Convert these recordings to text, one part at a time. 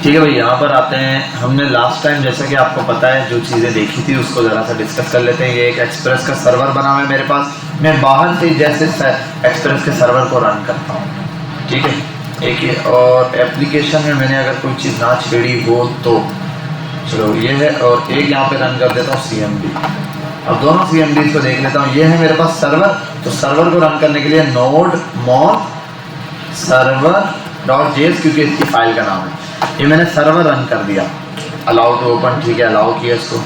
ठीक है भाई, यहाँ पर आते हैं। हमने लास्ट टाइम जैसा कि आपको पता है जो चीज़ें देखी थी उसको ज़रा सा डिस्कस कर लेते हैं। ये एक एक्सप्रेस का सर्वर बना हुआ है मेरे पास, मैं बाहर से जैसे एक्सप्रेस के सर्वर को रन करता हूँ। ठीक है, एक ये और एप्लीकेशन में मैंने अगर कोई चीज़ ना छेड़ी हो तो चलो ये है, और एक यहाँ पे रन कर देता हूँ CMD। अब दोनों CMD को देख लेता हूँ। ये है मेरे पास सर्वर, तो सर्वर को रन करने के लिए node mon server.js, क्योंकि इसकी फाइल का नाम है। ये मैंने सर्वर रन कर दिया, अलाउ टू ओपन, ठीक है अलाउ किया इसको,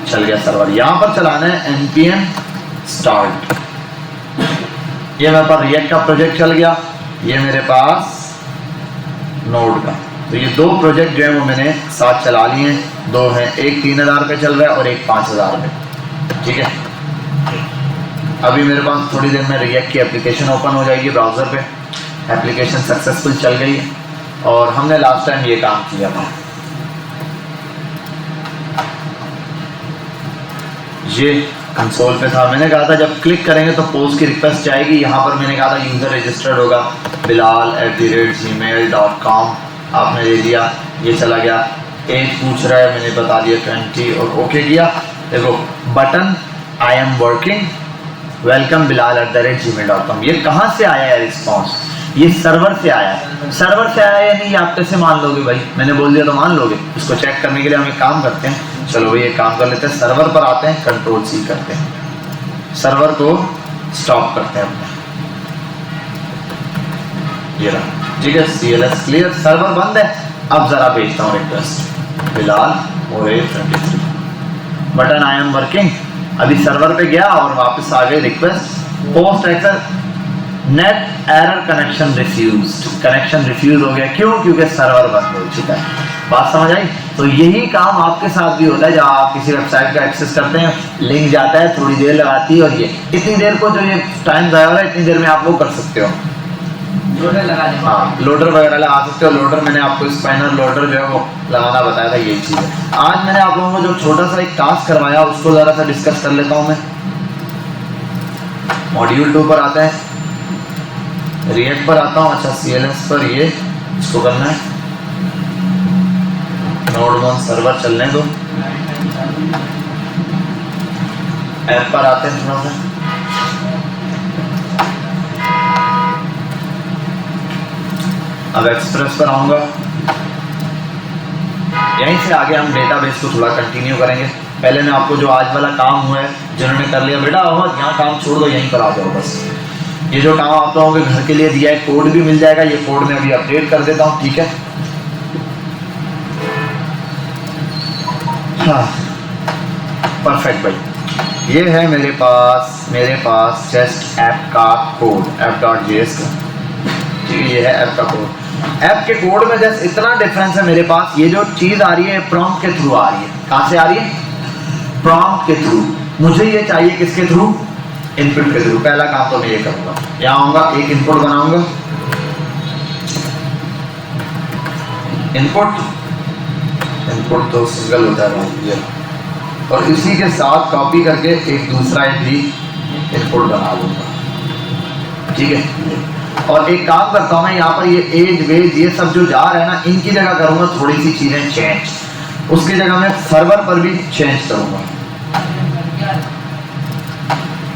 चल गया सर्वर। यहाँ पर चलाना है npm start। ये मेरे पास रिएक्ट का प्रोजेक्ट चल गया, ये मेरे पास नोड का। तो ये दो प्रोजेक्ट जो है वो मैंने साथ चला लिए हैं, दो हैं, एक 3000 पे चल रहा है और एक 5000 पे। ठीक है, अभी मेरे पास थोड़ी देर में रिएक्ट की एप्लीकेशन ओपन हो जाएगी ब्राउज़र पे। एप्लीकेशन सक्सेसफुल चल गई है और हमने लास्ट टाइम ये काम किया था। ये कंसोल पे था, मैंने कहा था जब क्लिक करेंगे तो पोस्ट की रिक्वेस्ट जाएगी। यहाँ पर मैंने कहा था यूज़र रजिस्टर्ड होगा bilal@gmail.com, आपने ले लिया, ये चला गया। एज पूछ रहा है, मैंने बता दिया 20 और ओके किया। देखो button I am working, welcome bilal@gmail.com। ये कहाँ से आया है रिस्पॉन्स? ये सर्वर से आया है। सर्वर से आया या नहीं आप कैसे मान लोगे भाई? मैंने बोल दिया तो मान लोगे। इसको चेक करने के लिए हम एक काम करते हैं, चलो भाई एक काम कर लेते हैं, सर्वर पर आते हैं, Ctrl+C करते हैं, सर्वर को स्टॉप करते हैं अपने। ये रहा, ठीक है, CLS क्लियर, सर्वर बंद है। अब जरा भेजता हूँ रिक्वेस्ट बिलाल और 23 बटन आई एम वर्किंग। अभी सर्वर पे गया और वापस आ गई request, post access net error connection refused. Connection refuse हो गया, क्यों? क्योंकि सर्वर बंद हो चुका है। बात समझ आई? तो यही काम आपके साथ भी होता है, जब आप किसी वेबसाइट का एक्सेस करते हैं, लिंक जाता है, थोड़ी देर लगाती है, और ये इतनी देर को जो ये टाइम ज़ाया हो रहा है, इतनी देर में आप वो कर सकते हो, लोडर लगा दें। हाँ, लोडर वगैरह लगा सकते हो। लोडर मैंने आपको स्पाइनर लोडर जो है वो लगाना बताया था, यही चीज़ है। आज मैंने आप लोगों को जो छोटा सा एक टास्क करवाया उसको ज़रा सा डिस्कस कर लेता हूँ मैं। मॉड्यूल 2 पर आते हैं, रिएक्ट पर आता हूँ। अच्छा, CLS पर ये इसको करना है, नोड मोन सर्वर चलने दो। ऐप पर आते हैं थोड़ा सा, अब एक्सप्रेस पर आऊँगा। यहीं से आगे हम डेटाबेस को थोड़ा कंटिन्यू करेंगे। पहले मैं आपको जो आज वाला काम हुआ है, जिन्होंने कर लिया, बेटा यहाँ काम छोड़ दो, यहीं पर आ जाओ बस। ये जो काम आप लोगों के घर के लिए दिया है, कोड भी मिल जाएगा, ये कोड मैं अभी अपडेट कर देता हूँ, ठीक है। हाँ परफेक्ट भाई, ये है मेरे पास जस्ट ऐप का कोड, app.js का, ठीक है, ये है ऐप का कोड। ऐप के कोड में जस्ट इतना डिफरेंस है मेरे पास, ये जो चीज़ आ रही है प्रॉम्प्ट के थ्रू आ रही है। कहाँ से आ रही है? प्रॉम्प्ट के थ्रू। मुझे ये चाहिए किसके थ्रू? इनपुट के थ्रू। पहला काम तो मैं ये करूँगा, यहाँ आऊँगा, एक इनपुट बनाऊँगा, इनपुट तो सिंगल होता है ये, और इसी के साथ कॉपी करके एक दूसरा भी इनपुट बना लूँगा, ठीक है। और एक काम करता हूँ मैं, यहाँ पर ये एज वेज ये सब जो जा रहा है ना, इनकी जगह करूँगा थोड़ी सी चीज़ें चेंज, उसकी जगह मैं सर्वर पर भी चेंज करूँगा।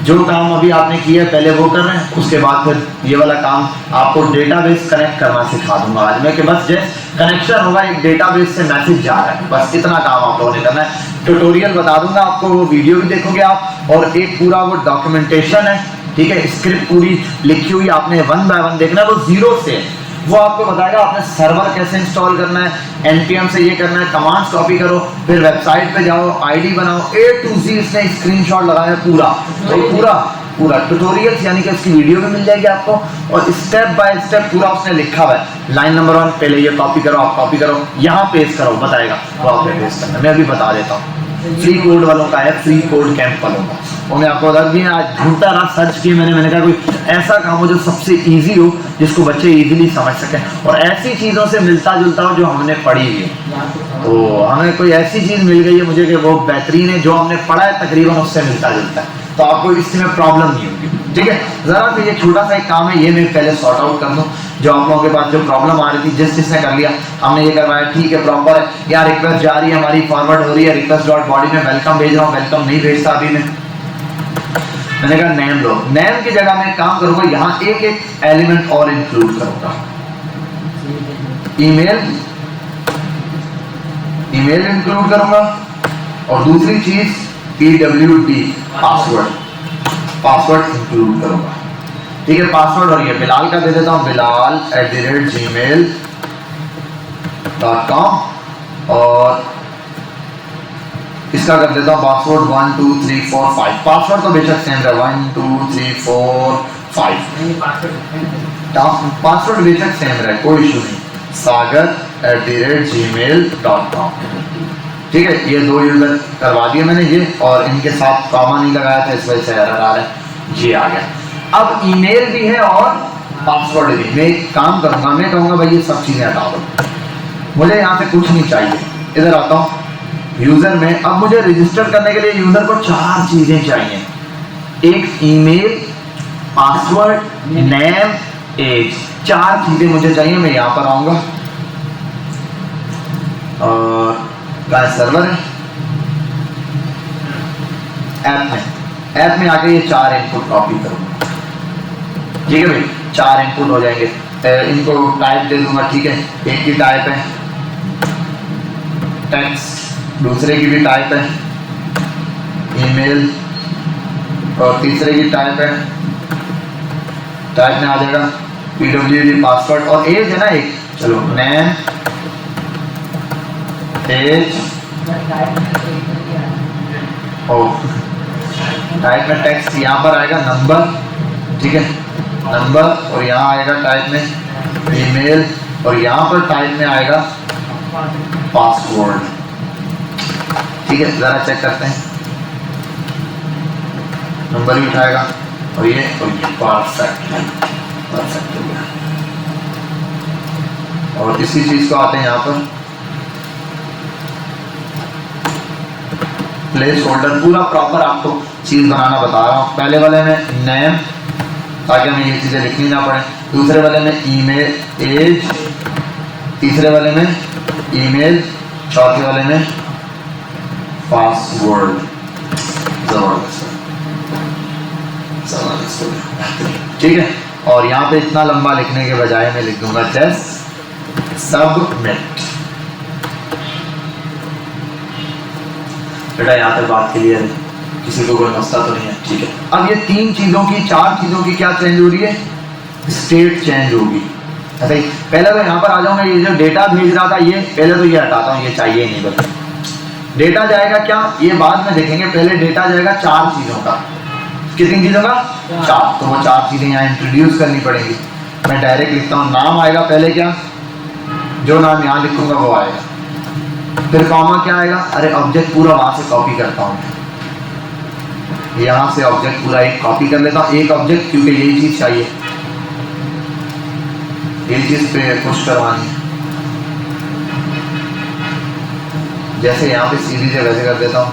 जो काम अभी आपने किया पहले वो कर रहे हैं, उसके बाद फिर ये वाला काम आपको डेटाबेस कनेक्ट करना सिखा दूंगा आज मैं, कि बस जैसे कनेक्शन होगा, एक डेटाबेस से मैसेज जा रहा है, बस इतना काम आप लोगों ने करना है। ट्यूटोरियल बता दूंगा आपको, वो वीडियो भी देखोगे आप, और एक पूरा वो डॉक्यूमेंटेशन है, ठीक है, स्क्रिप्ट पूरी लिखी हुई आपने 1 बाय 1 देखना है, वो जीरो से वो आपको बताएगा आपने सर्वर कैसे इंस्टॉल करना है, npm से ये करना है, कमांड्स कॉपी करो, फिर वेबसाइट पे जाओ, आईडी बनाओ, A to Z इसने स्क्रीनशॉट लगाया पूरा, तो पूरा ट्यूटोरियल, यानी कि उसकी वीडियो भी मिल जाएगी आपको, और स्टेप बाय स्टेप पूरा उसने लिखा हुआ है। लाइन नंबर 1 पहले ये कॉपी करो, आप कॉपी करो, यहाँ पेस्ट करो, बताएगा वो आपने पेस्ट करना। मैं अभी बता देता हूँ, फ्री कोड वालों का है, फ्री कोड कैंप वालों का, और मैं आपको बता दी, आज ढूंढता रहा, सर्च किया मैंने कहा कोई ऐसा काम हो जो सबसे इजी हो, जिसको बच्चे इजीली समझ सकें, और ऐसी चीज़ों से मिलता जुलता हो जो हमने पढ़ी हुई है। तो हमें कोई ऐसी चीज़ मिल गई है मुझे कि वो बेहतरीन है, जो हमने पढ़ा है तकरीबन उससे मिलता जुलता है, तो आपको इसमें प्रॉब्लम नहीं होगी, ठीक है। ज़रा सा ये छोटा सा एक काम है, ये मैं पहले सॉर्ट आउट कर दूँ, जो आप लोगों के पास जो प्रॉब्लम आ रही थी, जिसने कर लिया, हमने ये करवाया, ठीक है प्रॉपर है, या रिक्वेस्ट जा रही है हमारी, फॉरवर्ड हो रही है, रिक्वेस्ट डॉट बॉडी में वेलकम भेज रहा हूँ, वेलकम नहीं भेजता अभी मैंने कहा नेम लो, नेम की जगह मैं काम करूंगा यहाँ एक एक एलिमेंट और इंक्लूड करूंगा, ईमेल इंक्लूड करूंगा, और दूसरी चीज PWD पासवर्ड इंक्लूड करूंगा, ठीक है। पासवर्ड और ये बिलाल का दे देता हूं, bilal@gmail.com, और इसका कर देता हूं पासवर्ड 1 2 3 4 5। पासवर्ड तो बेशक सेम है 1 2 3 4 5, पासवर्ड बेशक सेम रहे, कोई इशू नहीं, sagar@gmail.com, ठीक है। ये 2 यूजर करवा दिए मैंने ये, और इनके साथ कॉमा नहीं लगाया था, इस वजह से एरर आ रहा है, ये आ गया। अब ईमेल भी है और पासवर्ड भी। मैं एक काम करूंगा, मैं कहूंगा भाई ये सब चीजें हटा दो, मुझे यहाँ से कुछ नहीं चाहिए। इधर आता हूँ यूजर में, अब मुझे रजिस्टर करने के लिए यूजर को 4 चीजें चाहिए, एक ईमेल, पासवर्ड, नेम, एज, 4 चीजें मुझे चाहिए। मैं यहाँ पर आऊंगा और सर्वर है, ऐप में आके ये 4 इनपुट कॉपी करूंगा, ठीक है भाई, 4 इनपुट हो जाएंगे। इनको टाइप दे दूंगा, ठीक है, एक की टाइप है टेक्स्ट, दूसरे की भी टाइप है ईमेल, और तीसरे की टाइप है, टाइप में आ जाएगा PWD पासवर्ड, और एज है ना एक, चलो नेम, एज, टाइप में टेक्स्ट, यहाँ पर आएगा नंबर, ठीक है, नंबर, और यहाँ आएगा टाइप में ईमेल, और यहाँ पर टाइप में आएगा पासवर्ड, ठीक है। जरा चेक करते हैं, नंबर भी उठाएगा, और ये परफेक्ट हो गया। और इसी चीज को आते हैं यहाँ पर प्लेस होल्डर, पूरा प्रॉपर आपको चीज बनाना बता रहा हूँ। पहले वाले में नेम, ताकि हमें ये चीजें लिखनी ना पड़े, दूसरे वाले में ईमेल, एज, तीसरे वाले में ईमेल, चौथे वाले में पासवर्ड। जबरदस्त, ठीक है। और यहाँ पे इतना लंबा लिखने के बजाय मैं लिख दूंगा जस्ट सबमिट। बेटा यहाँ तक बात क्लियर है, किसी को कोई मसला तो नहीं है, ठीक है। अब ये 4 चीजों की क्या चेंज हो रही है, स्टेट चेंज होगी। ऐसा ही पहले तो यहाँ पर आ जाऊंगा, ये जो डेटा भेज रहा था ये पहले तो ये हटाता हूँ, ये चाहिए नहीं, बस डेटा जाएगा क्या ये बाद में देखेंगे। पहले डेटा जाएगा 4 चीजों का, कितनी चीजों का, 4, तो वो 4 चीजें यहाँ इंट्रोड्यूस करनी पड़ेंगी। मैं डायरेक्ट लिखता हूँ, नाम आएगा पहले, क्या जो नाम यहाँ लिखूंगा वो आएगा, फिर कॉमा क्या आएगा, अरे ऑब्जेक्ट पूरा वहां से कॉपी करता हूँ, यहाँ से ऑब्जेक्ट पूरा एक कॉपी कर लेता हूँ, एक ऑब्जेक्ट, क्योंकि यही चीज चाहिए, यही चीज पे पुश करवानी है। जैसे यहाँ पे सीधी से वैसे कर देता हूँ,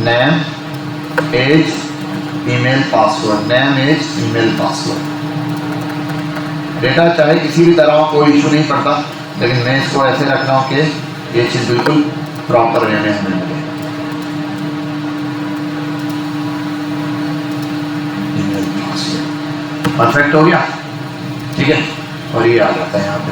name, age, email, password, name, age, email, password. Data चाहे किसी भी तरह हो, कोई इशू नहीं पड़ता, लेकिन मैं इसको ऐसे रख रहा हूँ कि ये चीज बिल्कुल प्रॉपर वे में हमें मिले। परफेक्ट हो गया, ठीक है। और ये आ जाता है यहाँ पे।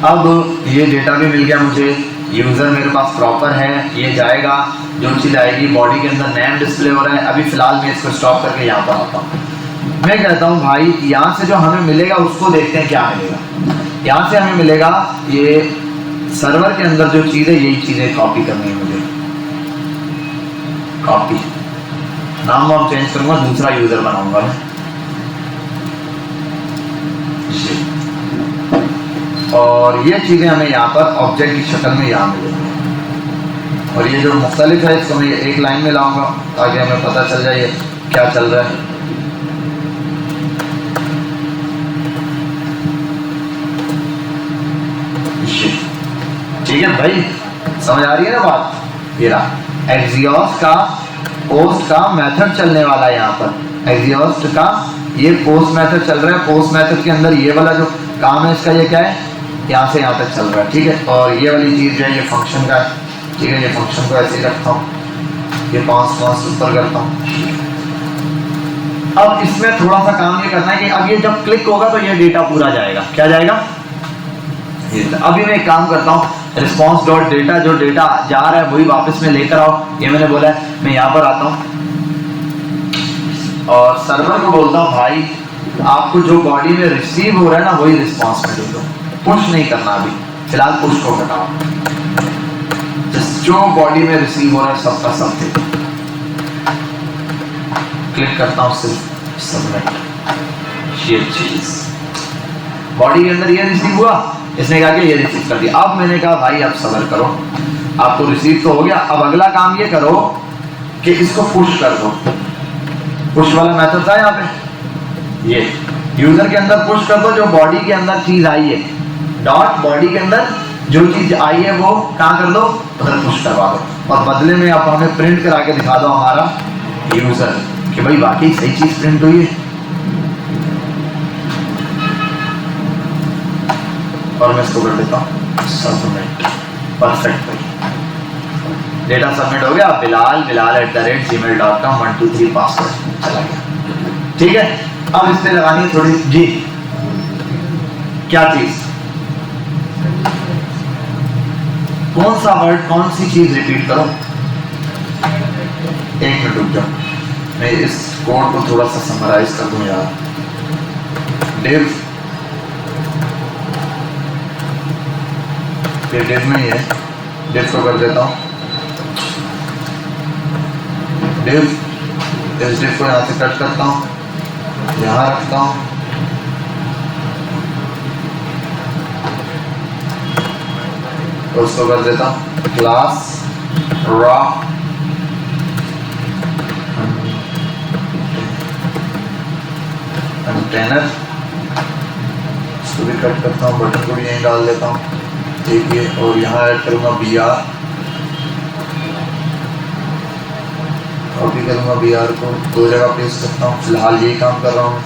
अब ये डेटा भी मिल गया मुझे, यूजर मेरे पास प्रॉपर है, ये जाएगा, जो चीज आएगी बॉडी के अंदर नेम डिस्प्ले हो रहा है। अभी फिलहाल मैं इसको स्टॉप करके यहाँ पर आता हूँ। मैं कहता हूँ भाई यहाँ से जो हमें मिलेगा उसको देखते हैं क्या मिलेगा। यहाँ से हमें मिलेगा ये सर्वर के अंदर जो चीज़ है, यही चीज़ें कॉपी करनी है मुझे। कॉपी, नाम वाम चेंज करूंगा, दूसरा यूजर बनाऊंगा मैं। और ये चीजें हमें यहाँ पर ऑब्जेक्ट की शक्ल में यहाँ मिलेंगी। और ये जो मुख्तलिफ है इसको मैं एक लाइन में लाऊंगा ताकि हमें पता चल जाए क्या चल रहा है। ठीक है भाई, समझ आ रही है ना बात। ये रहा एक्सियोस का पोस्ट का मेथड चलने वाला है यहाँ पर। एग्जॉस्ट का ये पोस्ट मेथड चल रहा है, पोस्ट मेथड के अंदर ये वाला जो काम है इसका ये क्या है, यहाँ से यहाँ तक चल रहा है, ठीक है। और ये वाली चीज़ जो है ये फंक्शन का, ठीक है, ये फंक्शन को ऐसे ही रखता हूँ, ये पाँच ऊपर करता हूँ। अब इसमें थोड़ा सा काम ये करना है कि अब ये जब क्लिक होगा तो ये डेटा पूरा जाएगा, क्या जाएगा, ये। अभी मैं एक काम करता हूँ, रिस्पॉन्स डॉट डेटा, जो डेटा जा रहा है वही वापस में लेकर आओ, ये मैंने बोला है। मैं यहाँ पर आता हूँ और सर्वर को बोलता हूँ भाई आपको जो बॉडी में रिसीव हो रहा है ना वही रिस्पॉन्स में दे दो, पुश नहीं करना अभी फिलहाल, पुश को हटाओ, जो बॉडी में रिसीव हो रहा है सबका सब दे दो। क्लिक करता हूँ सिर्फ सबमिट, ये चीज बॉडी के अंदर ये रिसीव हुआ, इसने कहा कि ये रिसीव कर दिया। अब मैंने कहा भाई अब सब्र करो, आपको रिसीव तो हो गया, अब अगला काम ये करो कि इसको पुश कर दो। पुश वाला मेथड था यहाँ पे, ये यूजर के अंदर पुश कर दो, जो बॉडी के अंदर चीज आई है, डॉट बॉडी के अंदर जो चीज आई है वो कहाँ कर दो, उधर पुश करवा दो। और बदले में आप हमें प्रिंट करा के दिखा दो हमारा यूजर कि भाई वाकई सही चीज प्रिंट हुई है। और मैं इसको कर देता हूँ सबमिट, परफेक्ट भाई, डेटा सबमिट हो गया। bilal@gmail.com 1 2 3 पासवर्ड चला गया, ठीक है। अब इस पे लगानी है थोड़ी जी, क्या चीज, कौन सा वर्ड, कौन सी चीज रिपीट करो। एक मिनट रुक जाओ, मैं इस कोड को थोड़ा सा समराइज कर दूं यार। डिव, ये डिव में ही है, डिव को कर देता हूँ डिव, इस डिव को यहाँ से कट करता हूँ, यहाँ रखता हूँ, और उसको कर देता हूँ क्लास रॉ कंटेनर, इसको भी कट करता हूँ, बटन को भी यहीं डाल देता हूँ, ठीक है। और यहाँ ऐड करूँगा br, कॉपी करूँगा br को, दो जगह पेस्ट करता हूँ, फिलहाल यही काम कर रहा हूँ।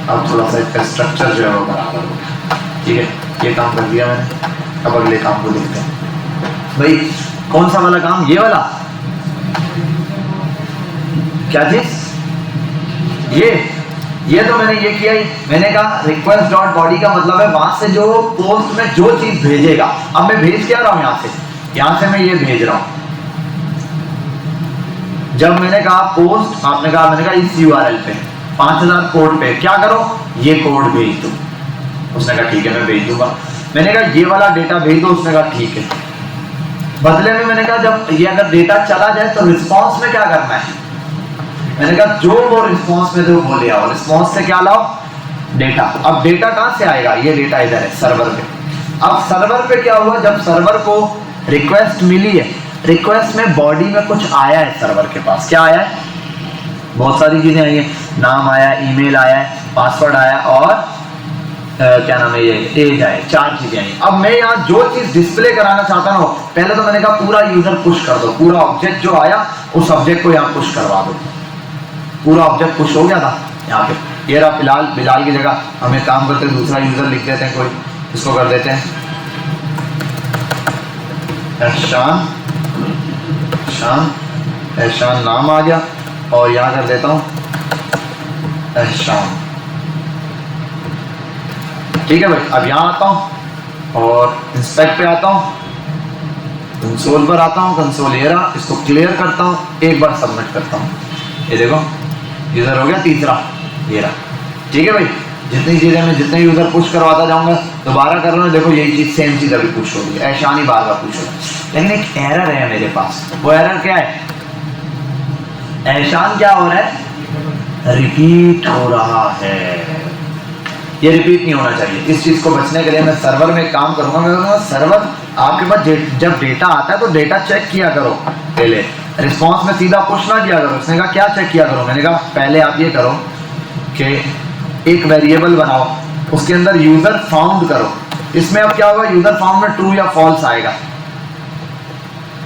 अब थोड़ा सा इसका स्ट्रक्चर जो है वो बराबर हो गया, ठीक है। ये काम कर दिया मैंने, अब अगले काम को देखते हैं। भाई कौन सा वाला काम, ये वाला, क्या चीज, ये तो मैंने ये किया ही। मैंने कहा रिक्वेस्ट डॉट बॉडी का मतलब है वहां से जो पोस्ट में जो चीज भेजेगा। अब मैं भेज क्या रहा हूं, यहां से मैं ये भेज रहा हूं। जब मैंने कहा पोस्ट, आपने कहा, मैंने कहा इस यूआरएल पे 5000 कोड पे क्या करो, ये कोड भेज दो। उसने कहा ठीक है मैं भेज दूंगा। मैंने कहा ये वाला डेटा भेज दो, उसने कहा ठीक है। बदले में मैंने कहा जब ये अगर डेटा चला जाए तो रिस्पॉन्स में क्या करना है, मैंने कहा जो वो रिस्पॉन्स में तो वो ले आओ, रिस्पॉन्स से क्या लाओ, डेटा। अब डेटा कहां से आएगा, ये डेटा इधर है सर्वर पे। अब सर्वर पे क्या हुआ, जब सर्वर को रिक्वेस्ट मिली है, रिक्वेस्ट में बॉडी में कुछ आया है सर्वर के पास, क्या आया है, बहुत सारी चीजें आई है, नाम आया, ईमेल आया, पासवर्ड आया और क्या नाम है, ये एज आए, 4 चीजें आई। अब मैं यहाँ जो चीज डिस्प्ले कराना चाहता हूँ, पहले तो मैंने कहा पूरा यूजर पुश कर दो, पूरा ऑब्जेक्ट जो आया उस ऑब्जेक्ट को यहाँ पुश करवा दो। पूरा ऑब्जेक्ट पुश हो गया था यहाँ पे, ये रहा फिलहाल बिलाल की जगह हमें काम करते दूसरा यूजर लिख देते हैं कोई, इसको कर देते हैं एहसान, एहसान नाम आ गया, और यहाँ कर देता हूँ एहसान, ठीक है भाई। अब यहाँ आता हूँ और इंस्पेक्ट पे आता हूँ, कंसोल पर आता हूँ, कंसोल ये रहा, इसको क्लियर करता हूँ, एक बार सबमिट करता हूँ, ये देखो यूजर हो गया तीसरा, ये रहा, ठीक है भाई। जितनी चीजें मैं जितने यूजर पुश करवाता जाऊंगा, दोबारा कर रहा हूँ, देखो यही चीज सेम चीज अभी पुश हो गई, एहसान ही बार बार पुश हो गया। लेकिन एक एरर है मेरे पास, वो एरर क्या है, एहसान क्या हो रहा है, रिपीट हो रहा है। ये रिपीट नहीं होना चाहिए। इस चीज को बचने के लिए मैं सर्वर में काम करूंगा। मैं कहूँगा सर्वर आपके पास जब डेटा आता है तो डेटा चेक किया करो, पहले रिस्पॉन्स में सीधा पुश ना किया करो। उसने कहा क्या चेक किया करो, मैंने कहा पहले आप ये करो कि एक वेरिएबल बनाओ, उसके अंदर यूजर फाउंड करो। इसमें अब क्या होगा, यूजर फाउंड में ट्रू या फॉल्स आएगा,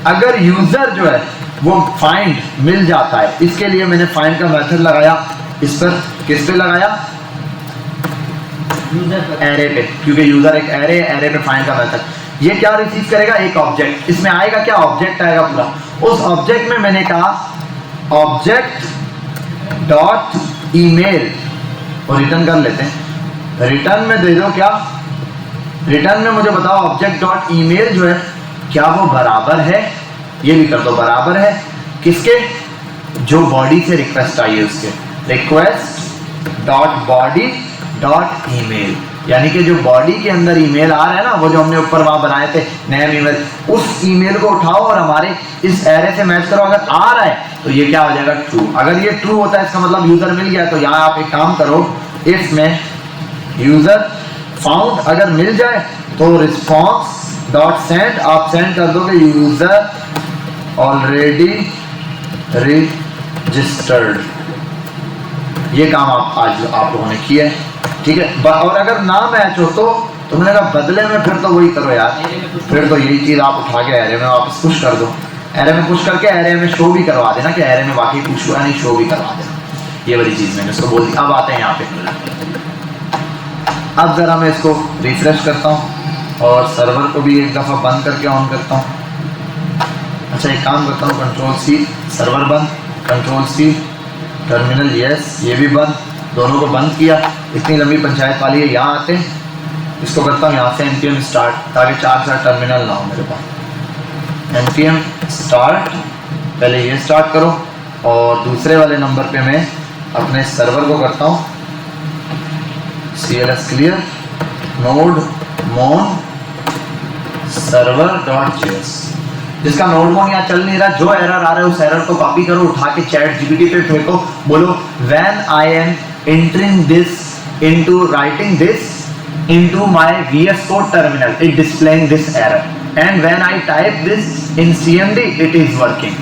अगर यूजर जो है वो फाइंड मिल जाता है, इसके लिए मैंने फाइंड का मेथड लगाया इस पर, किस पे लगाया, एरे पे, क्योंकि यूजर एक एरे पे फाइंड का मेथड। ये क्या रिसीव करेगा, एक ऑब्जेक्ट, इसमें आएगा क्या, ऑब्जेक्ट आएगा पूरा। उस ऑब्जेक्ट में मैंने कहा ऑब्जेक्ट डॉट ईमेल और रिटर्न कर लेते हैं। रिटर्न में दे दो क्या, रिटर्न में मुझे बताओ ऑब्जेक्ट डॉट ईमेल जो है क्या वो बराबर है, ये भी कर दो बराबर है किसके, जो बॉडी से रिक्वेस्ट आई है उसके, request dot body dot email, यानी कि जो बॉडी के अंदर ईमेल आ रहा है ना, वो जो हमने ऊपर वहां बनाए थे नेम ईमेल, उस ईमेल को उठाओ और हमारे इस एरे से मैच करो। अगर आ रहा है तो ये क्या हो जाएगा, ट्रू। अगर ये ट्रू होता है इसका मतलब यूजर मिल गया। तो यहाँ आप एक काम करो, इफ में यूजर फाउंड अगर मिल जाए तो रिस्पॉन्स डॉट सेंड आप सेंड कर दोगे यूजर ऑलरेडी रजिस्टर्ड। ये काम आज आप लोगों ने किया है, ठीक है। और अगर ना मैच हो तो मैंने कहा बदले में फिर तो वही करो यार, फिर तो यही चीज आप उठा के एरे में वापस पुश कर दो, एरे में पुश करके एरे में शो भी करवा देना कि एरे में वाकई पुश हुआ, नहीं शो भी करवा देना। ये वाली चीज मैंने उसको बोल दी। अब आते हैं यहाँ पे, अब जरा मैं इसको रिफ्रेश करता हूँ और सर्वर को भी एक दफा बंद करके ऑन करता हूँ। अच्छा एक काम करता हूँ, कंट्रोल सी सर्वर बंद, कंट्रोल सी टर्मिनल यस ये भी बंद, दोनों को बंद किया। इतनी लंबी पंचायत वाली है, यहाँ आते हैं इसको करता हूँ यहाँ से npm स्टार्ट, ताकि 4 टर्मिनल ना हो मेरे पास। npm स्टार्ट, पहले ये स्टार्ट करो और दूसरे वाले नंबर पे मैं अपने सर्वर को करता हूँ cls clear node mon server.js। जिसका नोड मोन यहाँ चल नहीं रहा, जो एरर आ रहा है उस एरर को कॉपी करो, उठा के चैट जीपीटी पे फेंको, बोलो when I am entering this into writing this into my VS Code terminal it displaying this error and when I type this in CMD it is working।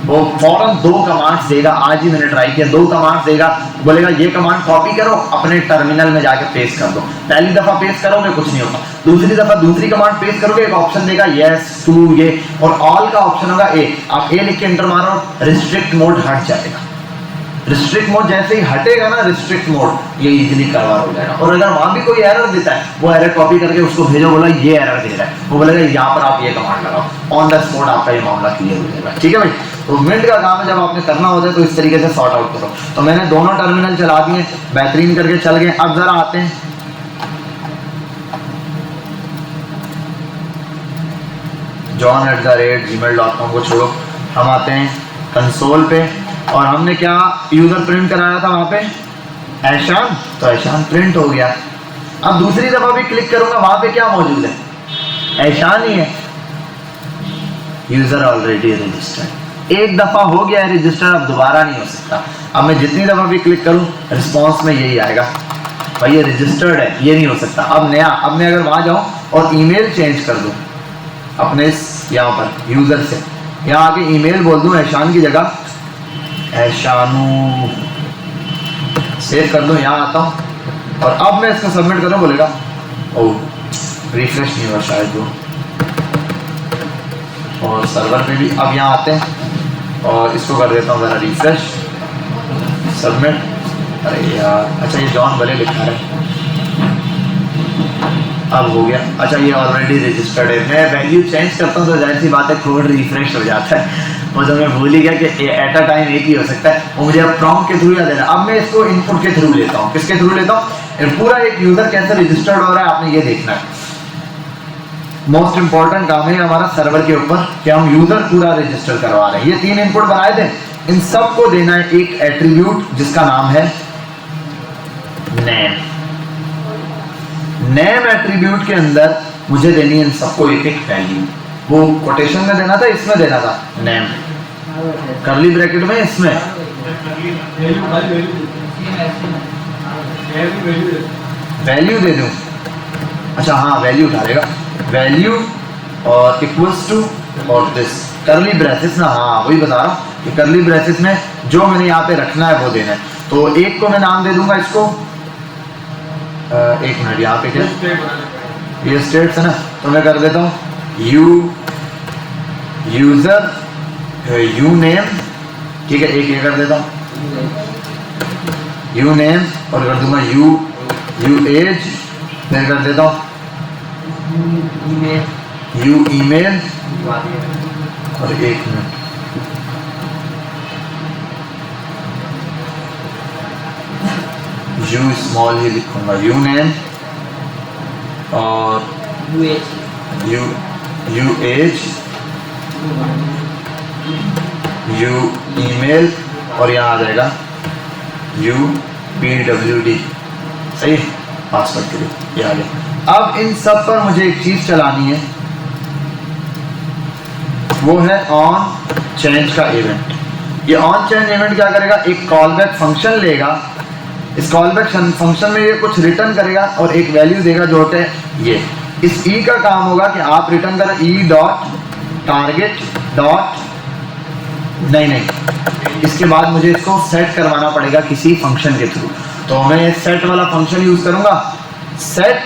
वो फौरन 2 commands देगा, आज ही मैंने ट्राई किया, 2 commands देगा, बोलेगा ये कमांड कॉपी करो अपने टर्मिनल में जाके पेस्ट कर दो। पहली दफा पेस्ट करोगे कुछ नहीं होगा, दूसरी दफा दूसरी कमांड पेस्ट करोगे एक ऑप्शन देगा यस टू ये, और ऑल का ऑप्शन होगा ए, आप ए लिख के एंटर मारो, रिस्ट्रिक्ट मोड हट जाएगा। रिस्ट्रिक्ट मोड जैसे ही हटेगा ना, रिस्ट्रिक्ट मोड ये इजीली कवर हो जाएगा। और अगर वहां भी कोई एरर देता है वो एरर कॉपी करके उसको भेजो, बोला ये एरर दे रहा है, वो बोलेगा यहाँ पर आप ये कमांड लगाओ, ऑन द स्पॉट आपका ये मामला क्लियर हो जाएगा। ठीक है भाई, तो मिनट का काम है, जब आपने करना होता है तो इस तरीके से सॉर्ट आउट करो। तो मैंने दोनों टर्मिनल चला दिए, बेहतरीन करके चल गए। अब जरा आते हैं john@gmail.com को छोड़ो, हम आते हैं कंसोल पे और हमने क्या यूजर प्रिंट कराया था वहां पे, ऐशान, तो ऐशान प्रिंट हो गया। अब दूसरी दफा भी क्लिक करूंगा, वहां पे क्या मौजूद है, ऐशान ही है, यूजर ऑलरेडी रजिस्टर्ड। एक दफा हो गया है रजिस्टर, अब दोबारा नहीं हो सकता। अब मैं जितनी दफा भी क्लिक करूं रिस्पॉन्स में यही आएगा, भाई ये रजिस्टर्ड है, ये नहीं हो सकता। अब नया, अब मैं अगर वहां जाऊं और ईमेल चेंज कर दूं अपने यहाँ पर यूजर से, यहाँ आके ईमेल बोल दूं ऐशान की जगह ऐशानू, सेव कर दूं, यहाँ आता हूँ और अब मैं इसको सबमिट करूँ, बोलेगा ओह रिफ्रेश नहीं हुआ शायद वो, और सर्वर पे भी। अब यहाँ आते हैं और इसको कर देता हूँ ज़रा रिफ्रेश, सबमिट। अरे यार, अच्छा ये जॉन भले लिखा है, अब हो गया। अच्छा ये ऑलरेडी रजिस्टर्ड है, मैं वैल्यू चेंज करता हूँ तो जाहिर सी बात है कोड रिफ्रेश हो जाता है, वो तो मैं भूल ही गया कि एट अ टाइम एक ही हो सकता है, वो मुझे अब प्रॉम्प्ट के थ्रू याद है। अब मैं इसको इनपुट के थ्रू लेता हूँ, किसके थ्रू लेता हूँ, पूरा एक यूजर कैसे रजिस्टर्ड हो रहा है आपने ये देखना है। मोस्ट इंपॉर्टेंट काम है हमारा सर्वर के ऊपर कि हम यूजर पूरा रजिस्टर करवा रहे हैं। ये 3 इनपुट बनाए थे, इन सबको देना है एक एट्रीब्यूट जिसका नाम है नेम। नेम एट्रीब्यूट के अंदर मुझे देनी है इन सबको एक एक वैल्यू, वो कोटेशन में देना था, इसमें देना था नेम, कर्ली ब्रैकेट में इसमें वैल्यू दे दूं। अच्छा हाँ वैल्यू डालेगा, वैल्यू और इक्वल्स टू और दिस कर्ली ब्रैकेट्स ना, हाँ वही बता रहा हूँ कि कर्ली ब्रैकेट्स में जो मैंने यहाँ पे रखना है वो देना है। तो एक को मैं नाम दे दूंगा इसको, एक मिनट, यहाँ पे क्या ये स्टेट्स है ना, तो मैं कर देता हूँ यू यूजर यू नेम, ठीक है, एक ये कर देता हूँ यू नेम, और कर दूंगा यू एज, फिर कर देता हूँ यू ईमेल, और एक मिनट यू स्मॉल ही लिखूंगा, यू नेम और यू एज, यू ईमेल, और यहाँ आ जाएगा UPWD, सही पासवर्ड के लिए, ये आ गया। अब इन सब पर मुझे एक चीज चलानी है, वो है ऑन चेंज का इवेंट। ये ऑन चेंज इवेंट क्या करेगा, एक कॉल बैक फंक्शन लेगा, इस कॉल बैक फंक्शन में ये कुछ रिटर्न करेगा और एक वैल्यू देगा जो होता है ये। इस ई का काम होगा कि आप रिटर्न करें ई डॉट टारगेट डॉट, नहीं, इसके बाद मुझे इसको सेट करवाना पड़ेगा किसी फंक्शन के थ्रू, तो मैं सेट वाला फंक्शन यूज करूंगा, सेट,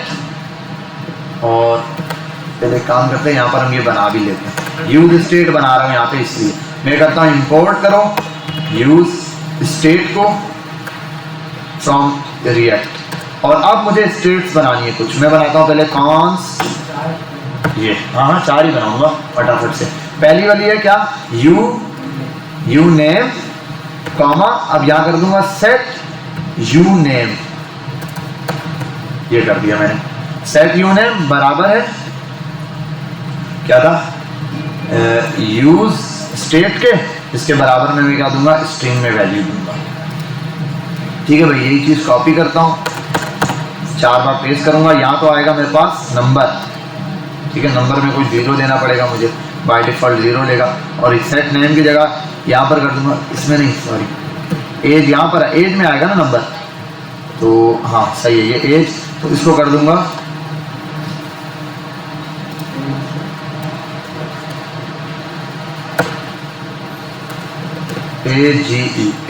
और पहले काम करते हैं, यहाँ पर हम ये बना भी लेते हैं, यूज स्टेट बना रहा हूँ यहाँ पे, इसलिए मैं करता हूँ इंपोर्ट करो यूज स्टेट को फ्रॉम रिएक्ट, और अब मुझे स्टेट्स बनानी है कुछ, मैं बनाता हूँ पहले कॉन्स्ट, ये हाँ 4 ही बनाऊंगा फटाफट से। पहली वाली है क्या, यू नेम कॉमा, अब यहां कर दूंगा सेट यू नेम, ये कर दिया मैंने, सेट यू नेम बराबर है क्या था, यूज स्टेट के, इसके बराबर में मैं क्या दूंगा, स्ट्रिंग में वैल्यू दूंगा, ठीक है भाई। यही चीज कॉपी करता हूं, 4 बार पेस्ट करूंगा, यहां तो आएगा मेरे पास नंबर, ठीक है, नंबर में कुछ 0 देना पड़ेगा मुझे, बाय डिफॉल्ट 0 लेगा, और इस सेट नेम की जगह यहाँ पर कर दूंगा, इसमें नहीं सॉरी एज, यहाँ पर एज में आएगा ना नंबर, तो हाँ सही है ये एज, तो इसको कर दूंगा AGE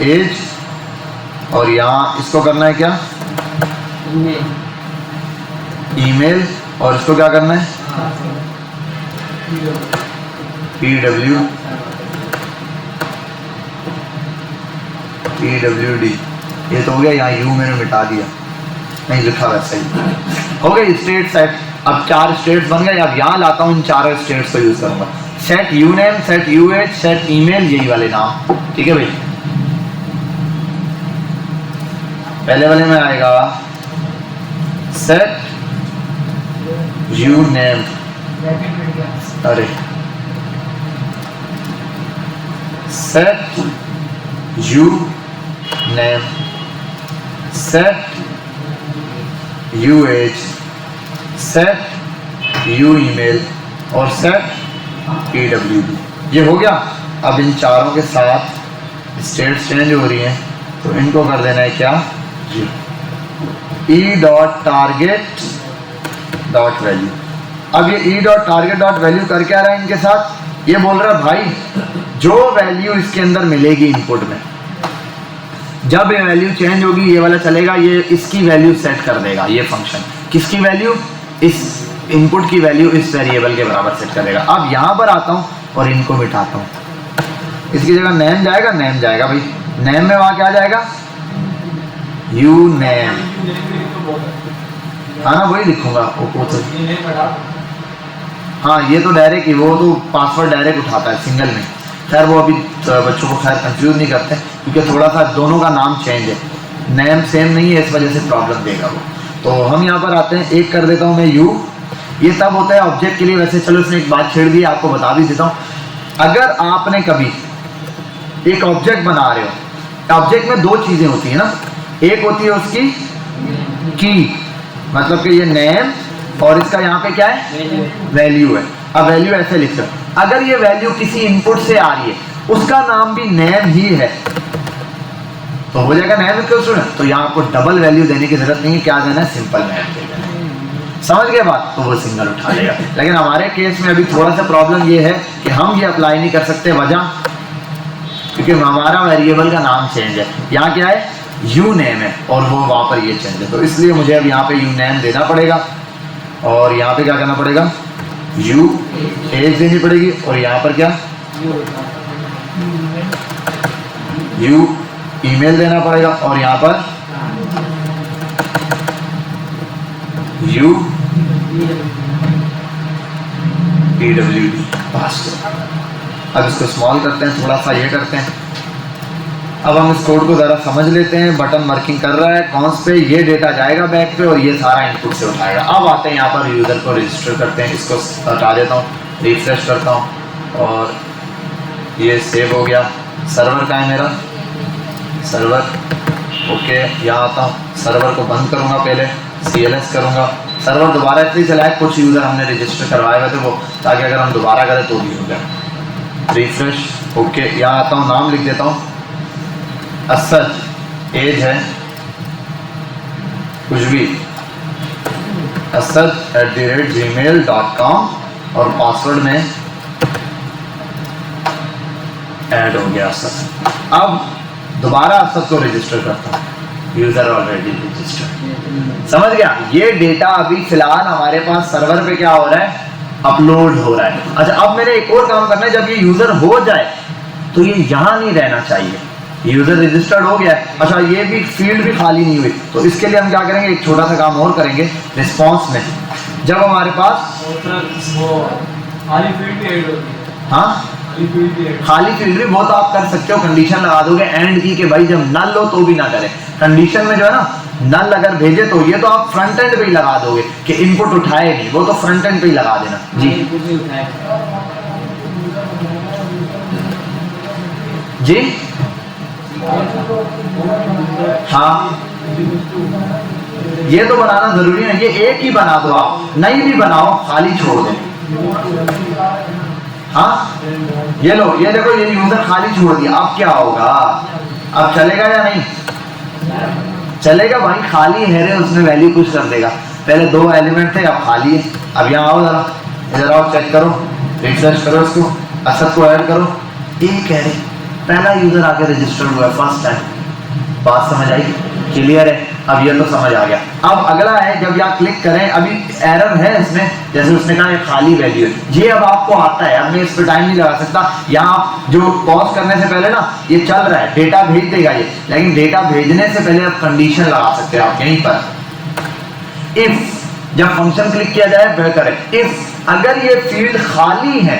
एज, और यहाँ इसको करना है क्या, ईमेल, और इसको क्या करना है PWD, ये तो हो गया, यहाँ यू मैंने मिटा दिया, नहीं लिखा वैसा ही हो गया। स्टेट सेट, अब 4 स्टेट्स बन गए, अब यहाँ लाता हूँ इन 4 स्टेट्स को यूज करूंगा, set U name, set U age, set email, यही वाले नाम, ठीक है भाई। पहले वाले में आएगा सेट यू नेम, अरे set U name, set U age, set U email, और सेट PWD, ये हो गया। अब इन चारों के साथ स्टेट्स चेंज हो रही हैं, तो इनको कर देना है क्या, E dot target dot value. अब ये E dot target dot value करके आ रहा है इनके साथ, ये बोल रहा है भाई जो वैल्यू इसके अंदर मिलेगी इनपुट में, जब ये वैल्यू चेंज होगी ये वाला चलेगा, ये इसकी वैल्यू सेट कर देगा ये फंक्शन, किसकी वैल्यू, इस इनपुट की वैल्यू इस वेरिएबल के बराबर सेट करेगा। अब यहाँ पर आता हूँ और इनको मिटाता हूँ, इसकी जगह नेम जाएगा, नेम जाएगा भाई, नेम में वहाँ क्या जाएगा, यू नेम, हाँ ना वही लिखूंगा, हाँ ये तो डायरेक्ट ही, वो तो पासवर्ड डायरेक्ट उठाता है सिंगल में, खैर वो अभी बच्चों को खैर कंफ्यूज नहीं करते क्योंकि थोड़ा सा दोनों का नाम चेंज है, नेम सेम नहीं है, इस वजह से प्रॉब्लम देगा वो। तो हम यहाँ पर आते हैं, एक कर देता हूँ मैं यू, ये तब होता है ऑब्जेक्ट के लिए, वैसे चलो इसने एक बात छेड़ दी, आपको बता भी देता हूँ। अगर आपने कभी एक ऑब्जेक्ट बना रहे हो, ऑब्जेक्ट में 2 चीजें होती है ना, एक होती है उसकी की, मतलब कि ये नेम, और इसका यहाँ पे क्या है, वैल्यू है। अब वैल्यू ऐसे लिख सकते, अगर ये वैल्यू किसी इनपुट से आ रही है, उसका नाम भी नेम ही है, तो हो जाएगा नेम इक्वल टू, तो यहाँ आपको डबल वैल्यू देने की जरूरत नहीं है, क्या देना है, सिंपल नेम दे देना है, समझ गए बात, तो वो सिंगल उठा लेगा। लेकिन हमारे केस में अभी थोड़ा सा प्रॉब्लम ये है कि हम ये अप्लाई नहीं कर सकते, वजह क्योंकि हमारा वेरिएबल का नाम चेंज है, यहाँ क्या है, यू नेम है, और वो वहाँ पर ये चेंज है, तो इसलिए मुझे अब यहाँ पे यू नेम देना पड़ेगा, और यहाँ पे क्या करना पड़ेगा, यू एज देनी पड़ेगी और यहाँ पर क्या यू ईमेल देना पड़ेगा और यहाँ पर यू PWD पासवर्ड। अब इसको स्मॉल करते हैं, थोड़ा सा ये करते हैं। अब हम इस कोड को ज़रा समझ लेते हैं। बटन वर्किंग कर रहा है कॉन्स पे, ये डेटा जाएगा बैक पे और ये सारा इनपुट से उठाएगा। अब आते हैं यहाँ पर यूज़र को रजिस्टर करते हैं। इसको हटा देता हूँ, रिफ्रेश करता हूँ और ये सेव हो गया। सर्वर का है मेरा सर्वर, ओके। यहाँ आता हूँ, सर्वर को बंद करूँगा, पहले CLS करूँगा। सर्वर दोबारा इसलिए चलाए, कुछ यूज़र हमने रजिस्टर करवाए हुए थे वो, ताकि अगर हम दोबारा करें तो भी हो जाए। Refresh, okay. यहाँ आता हूँ, नाम लिख देता हूँ असद, एज है कुछ भी, asad@gmail.com और पासवर्ड में ऐड हो गया असद। अब दोबारा असद को रजिस्टर करता हूँ, यूजर ऑलरेडी रजिस्टर्ड। समझ गया? ये डेटा अभी फिलहाल हमारे पास सर्वर पे क्या हो रहा है, अपलोड हो रहा है। अच्छा, अब मैंने एक और काम करना है। जब ये यूजर हो जाए तो ये यहाँ नहीं रहना चाहिए। यूजर रजिस्टर्ड हो गया है, अच्छा ये भी फील्ड भी खाली नहीं हुई, तो इसके लिए हम क्या करेंगे, एक छोटा सा काम और करेंगे। रिस्पॉन्स में जब हमारे पास खाली फील्ड भी ऐड होती है, हाँ खाली फील्ड भी बहुत आप कर सकते हो। कंडीशन लगा दोगे एंड की कि भाई जब नल हो तो भी ना करे। कंडीशन में जो है ना, नल अगर भेजे तो ये तो आप फ्रंट एंड पे ही लगा दोगे कि इनपुट उठाए नहीं, वो तो फ्रंट एंड पे ही लगा देना जी। हाँ, ये तो बनाना जरूरी है। ये एक ही बना दो, आप नहीं भी बनाओ, खाली छोड़ दो। हाँ, ये लो, ये देखो, ये यूजर खाली छोड़ दिया। अब क्या होगा, अब चलेगा या नहीं चलेगा? भाई खाली है रे, उसने वैल्यू कुछ कर देगा। पहले 2 एलिमेंट थे, अब खाली है। अब यहाँ आओ जरा, इधर आओ, चेक करो, रिफ्रेश करो इसको, असद को ऐड करो। एक है, पहला यूजर आके रजिस्टर हुआ है फर्स्ट टाइम। बात समझ आई? क्लियर है? अब ये तो समझ आ गया। अब अगला है, जब यहाँ क्लिक करें, अभी एरर है इसमें, जैसे उसने कहा ये खाली वैल्यू है, ये अब आपको आता है। अब मैं इस पर टाइम नहीं लगा सकता। यहाँ आप जो पॉज करने से पहले ना, ये चल रहा है, डेटा भेज देगा ये, लेकिन डेटा भेजने से पहले आप कंडीशन लगा सकते हो आप यहीं पर। इफ जब फंक्शन क्लिक किया जाए वह करें, इफ अगर ये फील्ड खाली है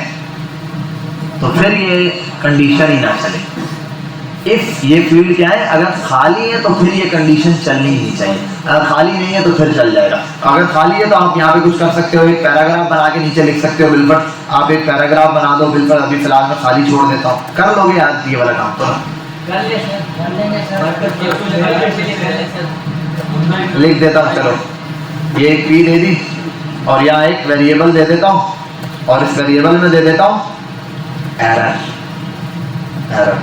तो फिर ये कंडीशन ही ना चले। इफ ये फील्ड क्या है, अगर खाली है तो फिर ये कंडीशन चलनी ही नहीं चाहिए। अगर खाली नहीं है तो फिर चल जाएगा। अगर खाली है तो आप यहाँ पे कुछ कर सकते हो, एक पैराग्राफ बना के नीचे लिख सकते हो। बिल्कुल, आप एक पैराग्राफ बना दो। बिल्कुल, अभी फिलहाल मैं खाली छोड़ देता हूँ। कर लोगे यार ये वाला काम? तो लिख देता हूँ, चलो ये एक पी दे दी और यहाँ एक वेरिएबल दे देता हूँ और इस वेरिएबल में दे देता हूँ एरर। एरर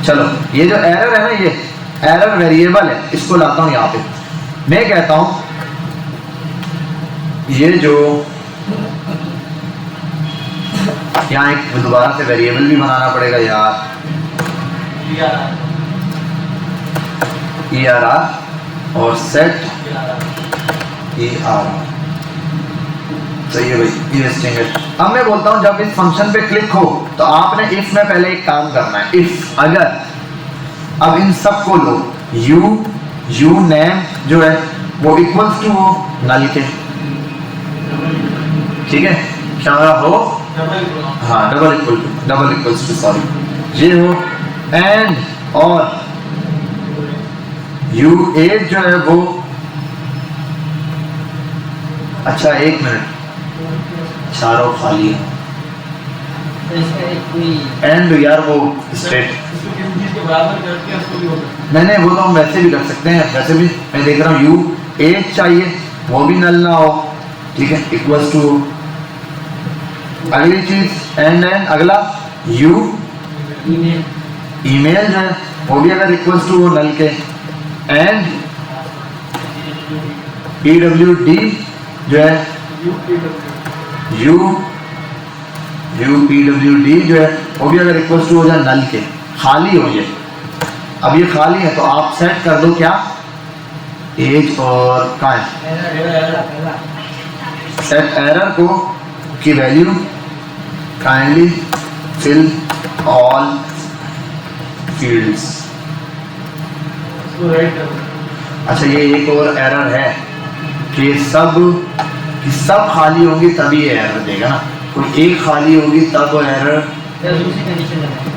चलो, ये जो एरर है ना, ये एरर वेरिएबल है, इसको लाता हूं यहाँ पे। मैं कहता हूं ये जो यहाँ एक दोबारा से वेरिएबल भी बनाना पड़ेगा यार, ERR और सेट ERR। सही है भाई, ये स्ट्रिंग है। अब मैं बोलता हूं जब इस फंक्शन पे क्लिक हो तो आपने इफ में पहले एक काम करना है। इफ अगर अब इन सब को लो, यू नेम जो है वो इक्वल्स टू हो नल के, ठीक है? क्या हो? हाँ, डबल इक्वल्स टू, सॉरी, ये हो। एंड और यू एज जो है वो, अच्छा एक मिनट, चारों खाली है। एंड यार वो स्टेट नहीं, वो तो हम वैसे भी कर सकते हैं। वैसे भी मैं देख रहा हूँ यू एज चाहिए, वो भी नल ना हो, ठीक है? इक्वल्स टू अगली चीज एंड अगला यू ईमेल है, वो भी अगर इक्वल्स टू हो नल के। एंड PWD जो है यू PWD जो है वो भी अगर इक्वल्स टू हो जाए नल के, खाली हो ये। अब ये खाली है तो आप सेट कर दो क्या, एज और कहाँ है, सेट एरर को की value kindly fill all fields. अच्छा ये एक और एरर है कि सब खाली होंगी तभी ये एरर देगा ना, कोई एक खाली होगी तब वो एरर।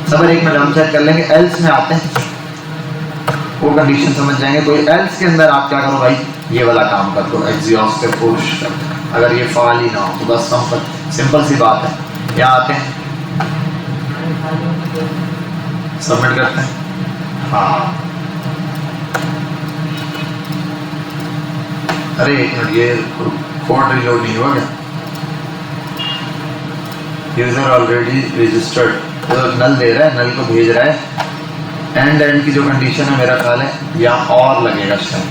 सब एक मिनट हम चेक कर लेंगे, एल्स में आते हैं वो कंडीशन समझ जाएंगे। कोई एल्स के अंदर आप क्या करो भाई, ये वाला काम कर दो, एग्जॉस्ट पे पुश कर दो। अगर ये फाल ही ना हो तो बस सिंपल सी बात है, यहाँ आते हैं सबमिट करते हैं। हाँ अरे एक मिनट, ये कोड रिलोड नहीं हुआ क्या, यूजर ऑलरेडी रजिस्टर्ड, तो नल दे रहा है, नल को भेज रहा है। एंड की जो कंडीशन है मेरा ख्याल है यहाँ और लगेगा शायद,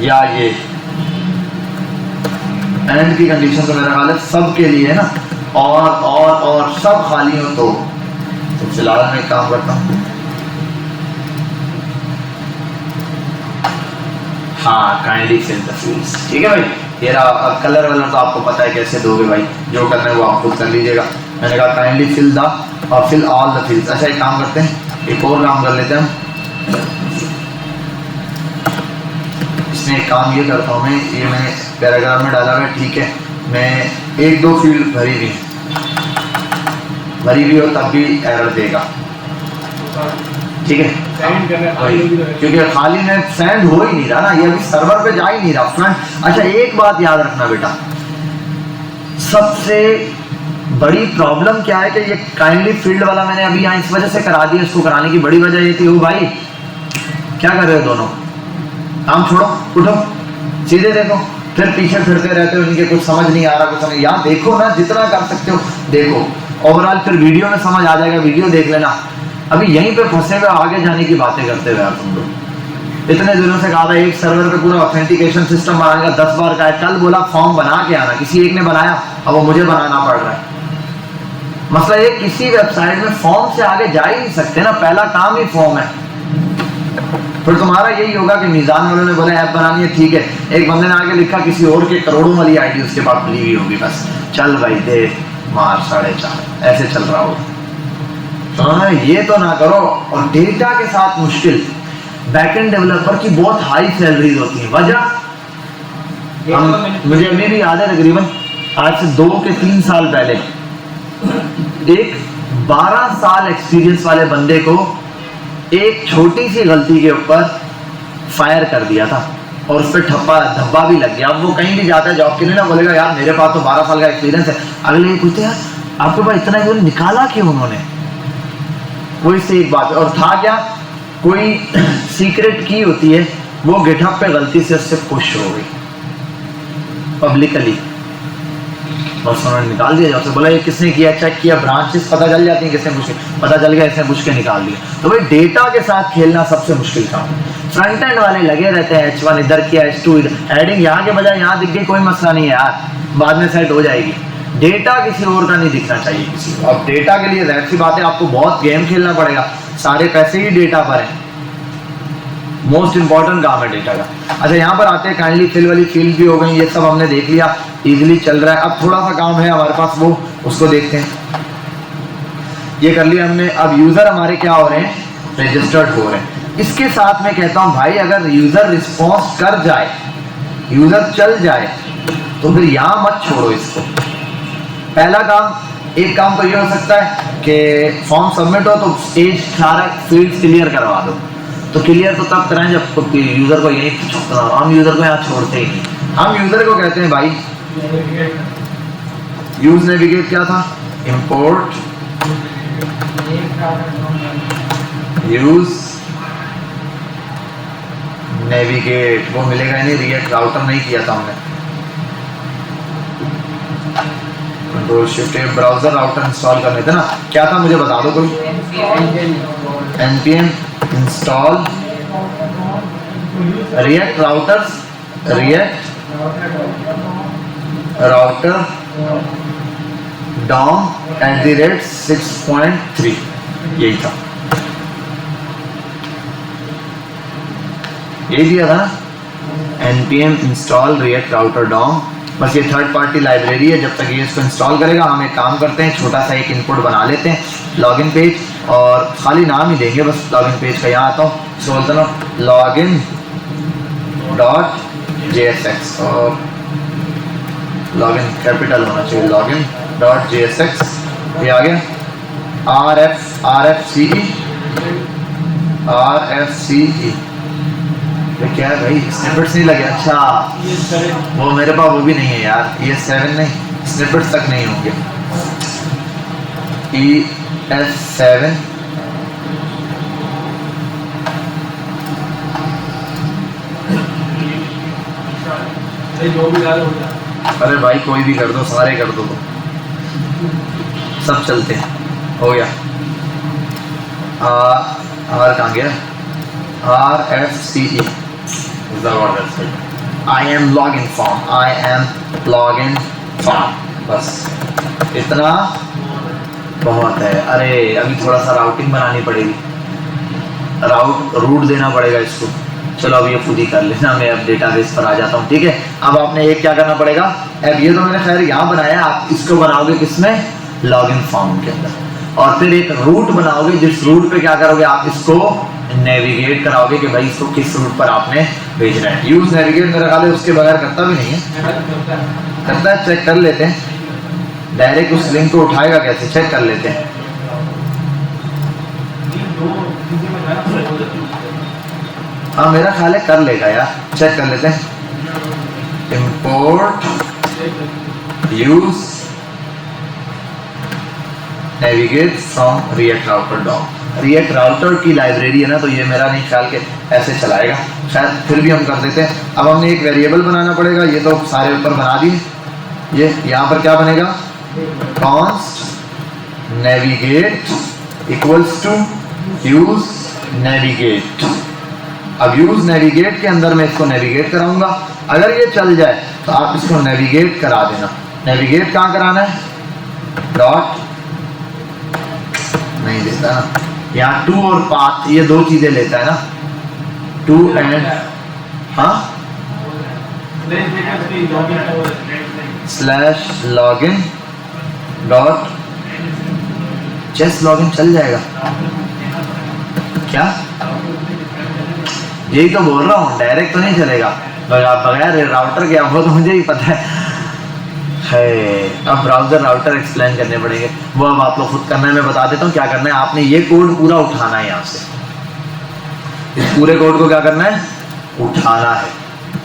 या ये एंड की कंडीशन तो मेरा ख्याल है सबके लिए है ना, और सब खाली हो तो फिलहाल मैं एक काम करता हूँ, हाँ काइंडली फिल द फील्ड्स। ठीक है भाई, ये रहा। अब कलर वलर तो आपको पता है कैसे दोगे भाई, जो करना है वो आप खुद कर लीजिएगा। मैंने कहा काइंडली फिल द और फिल ऑल द फील्ड्स। अच्छा एक काम करते हैं, एक और काम कर लेते हैं हम। इसमें एक काम ये करता हूँ मैं, ये मैंने पैराग्राफ में डाला हुआ है, ठीक है, मैं एक दो फील्ड भरी भी हो तब भी एरर देगा, ठीक है, क्योंकि खाली में सेंड हो ही नहीं रहा ना, ये अभी सर्वर पे जा ही नहीं रहा फ्रंट। अच्छा एक बात याद रखना बेटा, सबसे बड़ी प्रॉब्लम क्या है कि ये काइंडली फील्ड वाला मैंने अभी यहाँ इस वजह से करा दिया, इसको कराने की बड़ी वजह ये थी, ओ भाई क्या कर रहे हो दोनों, काम छोड़ो, उठो सीधे देखो, फिर पीछे फिरते रहते हो, इनके कुछ समझ नहीं आ रहा, कुछ समझ, यहाँ देखो ना, जितना कर सकते हो देखो, ओवरऑल फिर वीडियो में समझ आ जाएगा, वीडियो देख लेना। अभी यहीं पे फंसे हुए आगे जाने की बातें करते हुए यार तुम लोग, इतने दिनों से कहा था एक सर्वर पे पूरा ऑथेंटिकेशन सिस्टम बनाने का, 10 बार कहा, कल बोला फॉर्म बना के आना, किसी एक ने बनाया, अब वो मुझे बनाना पड़ रहा है। मसला ये किसी वेबसाइट में फॉर्म से आगे जा ही नहीं सकते ना, पहला काम ही फॉर्म है। फिर तुम्हारा यही होगा कि मीजान वालों ने बोला ऐप बनानी है, ठीक है, एक बंदे ने आगे लिखा किसी और के करोड़ों वाली आईडी उसके पास खुली हुई होगी, बस चल भाई दे मार 4.5, ऐसे चल रहा होगा। हाँ ये तो ना करो। और डेटा के साथ मुश्किल, बैकएंड डेवलपर की बहुत हाई सैलरीज होती है, वजह मुझे अभी भी याद है, तकरीबन आज से 2 के 3 साल पहले एक 12 साल एक्सपीरियंस वाले बंदे को एक छोटी सी गलती के ऊपर फायर कर दिया था और उस पर धब्बा भी लग गया। अब वो कहीं भी जाता है जॉब के लिए ना, बोलेगा यार मेरे पास तो 12 साल का एक्सपीरियंस है, अगले ये पूछते यार आपके पास इतना क्यों निकाला, क्यों उन्होंने, कोई से एक बात। और था क्या, कोई सीक्रेट की होती है, वो गिटहब पे गलती से उससे पुश हो गई पब्लिकली, और उन्होंने निकाल दिया। जब से बोला ये किसने किया, चेक किया, ब्रांचेस पता चल जाती हैं किसने पुश, पता चल गया इसने पुश के निकाल दिया। तो भाई डेटा के साथ खेलना सबसे मुश्किल काम। फ्रंट एंड वाले लगे रहते हैं, H1 इधर किया, H2 इधर, हेडिंग यहाँ के बजाय यहाँ दिख गई, कोई मसला नहीं है यार, बाद में सेट हो जाएगी। डेटा किसी और का नहीं दिखना चाहिए किसी को। अब डेटा के लिए जाहिर सी बात है आपको बहुत गेम खेलना पड़ेगा, सारे पैसे ही डेटा पर है, मोस्ट इंपॉर्टेंट काम है डेटा का। अच्छा यहाँ पर आते हैं, काइंडली फिल वाली फील्ड भी हो गई, ये सब हमने देख लिया, इजीली चल रहा है। अब थोड़ा सा काम है हमारे पास, वो उसको देखते हैं। ये कर लिया हमने। अब यूजर हमारे क्या हो रहे हैं, रजिस्टर्ड हो रहे हैं। इसके साथ मैं कहता हूँ भाई अगर यूजर रिस्पॉन्स कर जाए, यूजर चल जाए, तो फिर यहाँ मत छोड़ो इसको। पहला काम, एक काम तो ये हो सकता है कि फॉर्म सबमिट हो तो एज सारा फील्ड क्लियर करवा दो। तो क्लियर तो तब कराएं जब यूजर को यही, हम यूजर को यहाँ छोड़ते ही नहीं, हम यूजर को कहते हैं भाई यूज नेविगेट, क्या था, इंपोर्ट यूज नेविगेट, वो मिलेगा ही नहीं, रिएक्ट राउटर नहीं किया था हमने, control shift browser router install करने थे ना, क्या था मुझे बता दो कोई, npm install react routers, react router DOM @6.3, यही था। ये दिया था ना, npm install react router DOM। बस ये थर्ड पार्टी लाइब्रेरी है। जब तक ये इसको इंस्टॉल करेगा हम एक काम करते हैं, छोटा सा एक इनपुट बना लेते हैं लॉगिन पेज, और खाली नाम ही देंगे बस लॉगिन पेज का। यहाँ आता हूँ, इसको बोलता हूँ login डॉट JSX, और लॉगिन कैपिटल होना चाहिए, login डॉट JSX। ये आ गया RFCE ये क्या है भाई, स्निपेट्स नहीं लगे? अच्छा वो मेरे पास वो भी नहीं है यार, ES7 नहीं, स्निपेट्स तक नहीं होंगे। ES7 जो भी डालो हो जाए। अरे भाई कोई भी कर दो, सारे कर दो तो सब चलते हैं। हो गया आर कहाँ गया, RFCE I am login form, I am login form, बस इतना बहुत है। अरे अभी थोड़ा सा राउटिंग बनानी पड़ेगी, रूट देना पड़ेगा इसको। चलो अब ये खुद ही कर लेना, मैं अब डेटाबेस पर आ जाता हूँ। ठीक है, अब आपने एक क्या करना पड़ेगा, अब ये तो मैंने खैर यहाँ बनाया, आप इसको बनाओगे किसमें, लॉगिन फॉर्म के अंदर, और फिर एक रूट बनाओगे जिस रूट पे क्या करोगे, आप इसको नेविगेट कराओगे कि भाई इसको किस रूट पर आपने भेजना है। यूज नेविगेट मेरा ख्याल है उसके बगैर करता भी नहीं है, करता है, चेक कर लेते हैं। डायरेक्ट उस लिंक को उठाएगा कैसे, चेक कर लेते हैं। हाँ मेरा ख्याल है कर लेगा यार, चेक कर लेते हैं। Import use navigate from react router DOM. React router की लाइब्रेरी है ना, तो ये मेरा नहीं ख्याल के ऐसे चलाएगा, शायद फिर भी हम कर देते हैं। अब हमने एक वेरिएबल बनाना पड़ेगा, ये तो सारे ऊपर बना दिए। ये यहाँ पर क्या बनेगा, const navigate equals to use navigate. अब यूज नेविगेट के अंदर मैं इसको नेविगेट कराऊंगा, अगर ये चल जाए तो आप इसको नेविगेट करा देना। नेविगेट कहाँ कराना है, डॉट नहीं देता ना, यहाँ टू और पाथ ये दो चीजें लेता है ना, टू एंड हाँ slash login dot just login चल जाएगा क्या, यही तो बोल रहा हूँ, डायरेक्ट तो नहीं चलेगा बगैर राउटर के। अब वो तो मुझे ही पता है, अब ब्राउजर राउटर एक्सप्लेन करने पड़ेंगे, वो अब आप लोग खुद करना है। मैं बता देता हूँ क्या करना है, आपने ये कोड पूरा उठाना है यहाँ से, इस पूरे कोड को क्या करना है, उठाना है।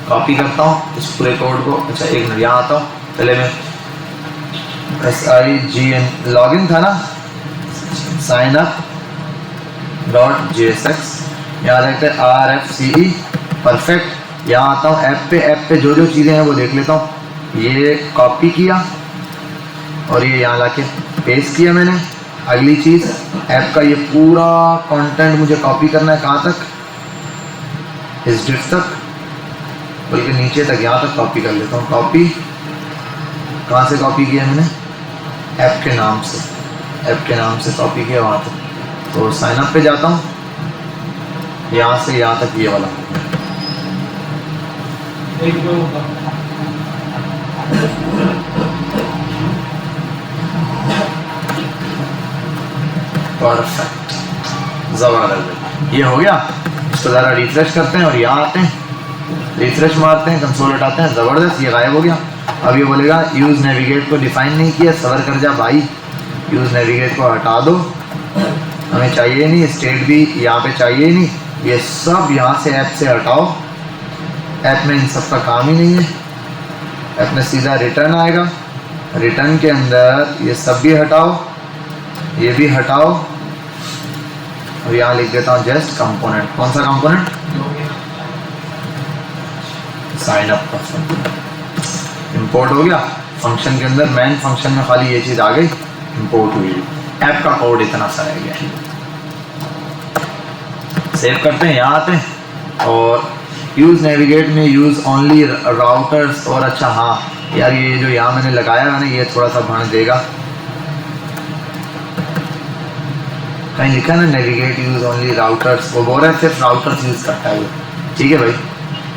कॉपी करता हूँ इस पूरे कोड को, अच्छा एक मिनट यहाँ आता हूँ, पहले मैं SIGN लॉगिन था ना, साइन अप डॉट JSX, यहाँ देखते हैं RFCE, परफेक्ट। यहाँ आता हूँ ऐप पे जो जो चीज़ें हैं वो देख लेता हूँ। ये कॉपी किया और ये यहाँ लाके पेस्ट किया मैंने। अगली चीज़, ऐप का ये पूरा कंटेंट मुझे कॉपी करना है, कहाँ तक, इस डिफ तक, बल्कि नीचे तक, यहाँ तक कॉपी कर लेता हूँ। कॉपी कहाँ से कॉपी किया मैंने, ऐप के नाम से कॉपी किया वहाँ तक। तो साइन अप पे जाता हूँ, यहाँ से यहाँ तक ये वाला, परफेक्ट, जबरदस्त, ये हो गया। इसको ज़रा रिफ्रेश करते हैं और यहाँ आते हैं, रिफ्रेश मारते हैं, कंसोल हटाते हैं, ज़बरदस्त, ये गायब हो गया। अब ये बोलेगा यूज़ नेविगेट को डिफाइन नहीं किया, सबर कर जा भाई, यूज़ नेविगेट को हटा दो, हमें चाहिए नहीं, स्टेट भी यहाँ पे चाहिए नहीं, ये सब यहाँ से ऐप से हटाओ। ऐप में इन सब का काम ही नहीं है, ऐप में सीधा रिटर्न आएगा, रिटर्न के अंदर ये सब भी हटाओ, ये भी हटाओ, और यहाँ लिख देता हूँ जस्ट कंपोनेंट। कौन सा कंपोनेंट, साइन अप का इंपोर्ट हो गया फंक्शन के अंदर। मेन फंक्शन में खाली ये चीज़ आ गई, इंपोर्ट हुई। ऐप का कोड इतना सा रह गया, सेव करते हैं, यहाँ आते हैं और यूज़ नेविगेट में यूज़ ओनली राउटर्स। और अच्छा हाँ यार, ये जो यहाँ मैंने लगाया है ना, ये थोड़ा सा भर देगा, कहीं लिखा ना नेविगेट यूज़ ओनली राउटर्स, वो बोल रहा है सिर्फ राउटर्स यूज़ करता है। ठीक है भाई,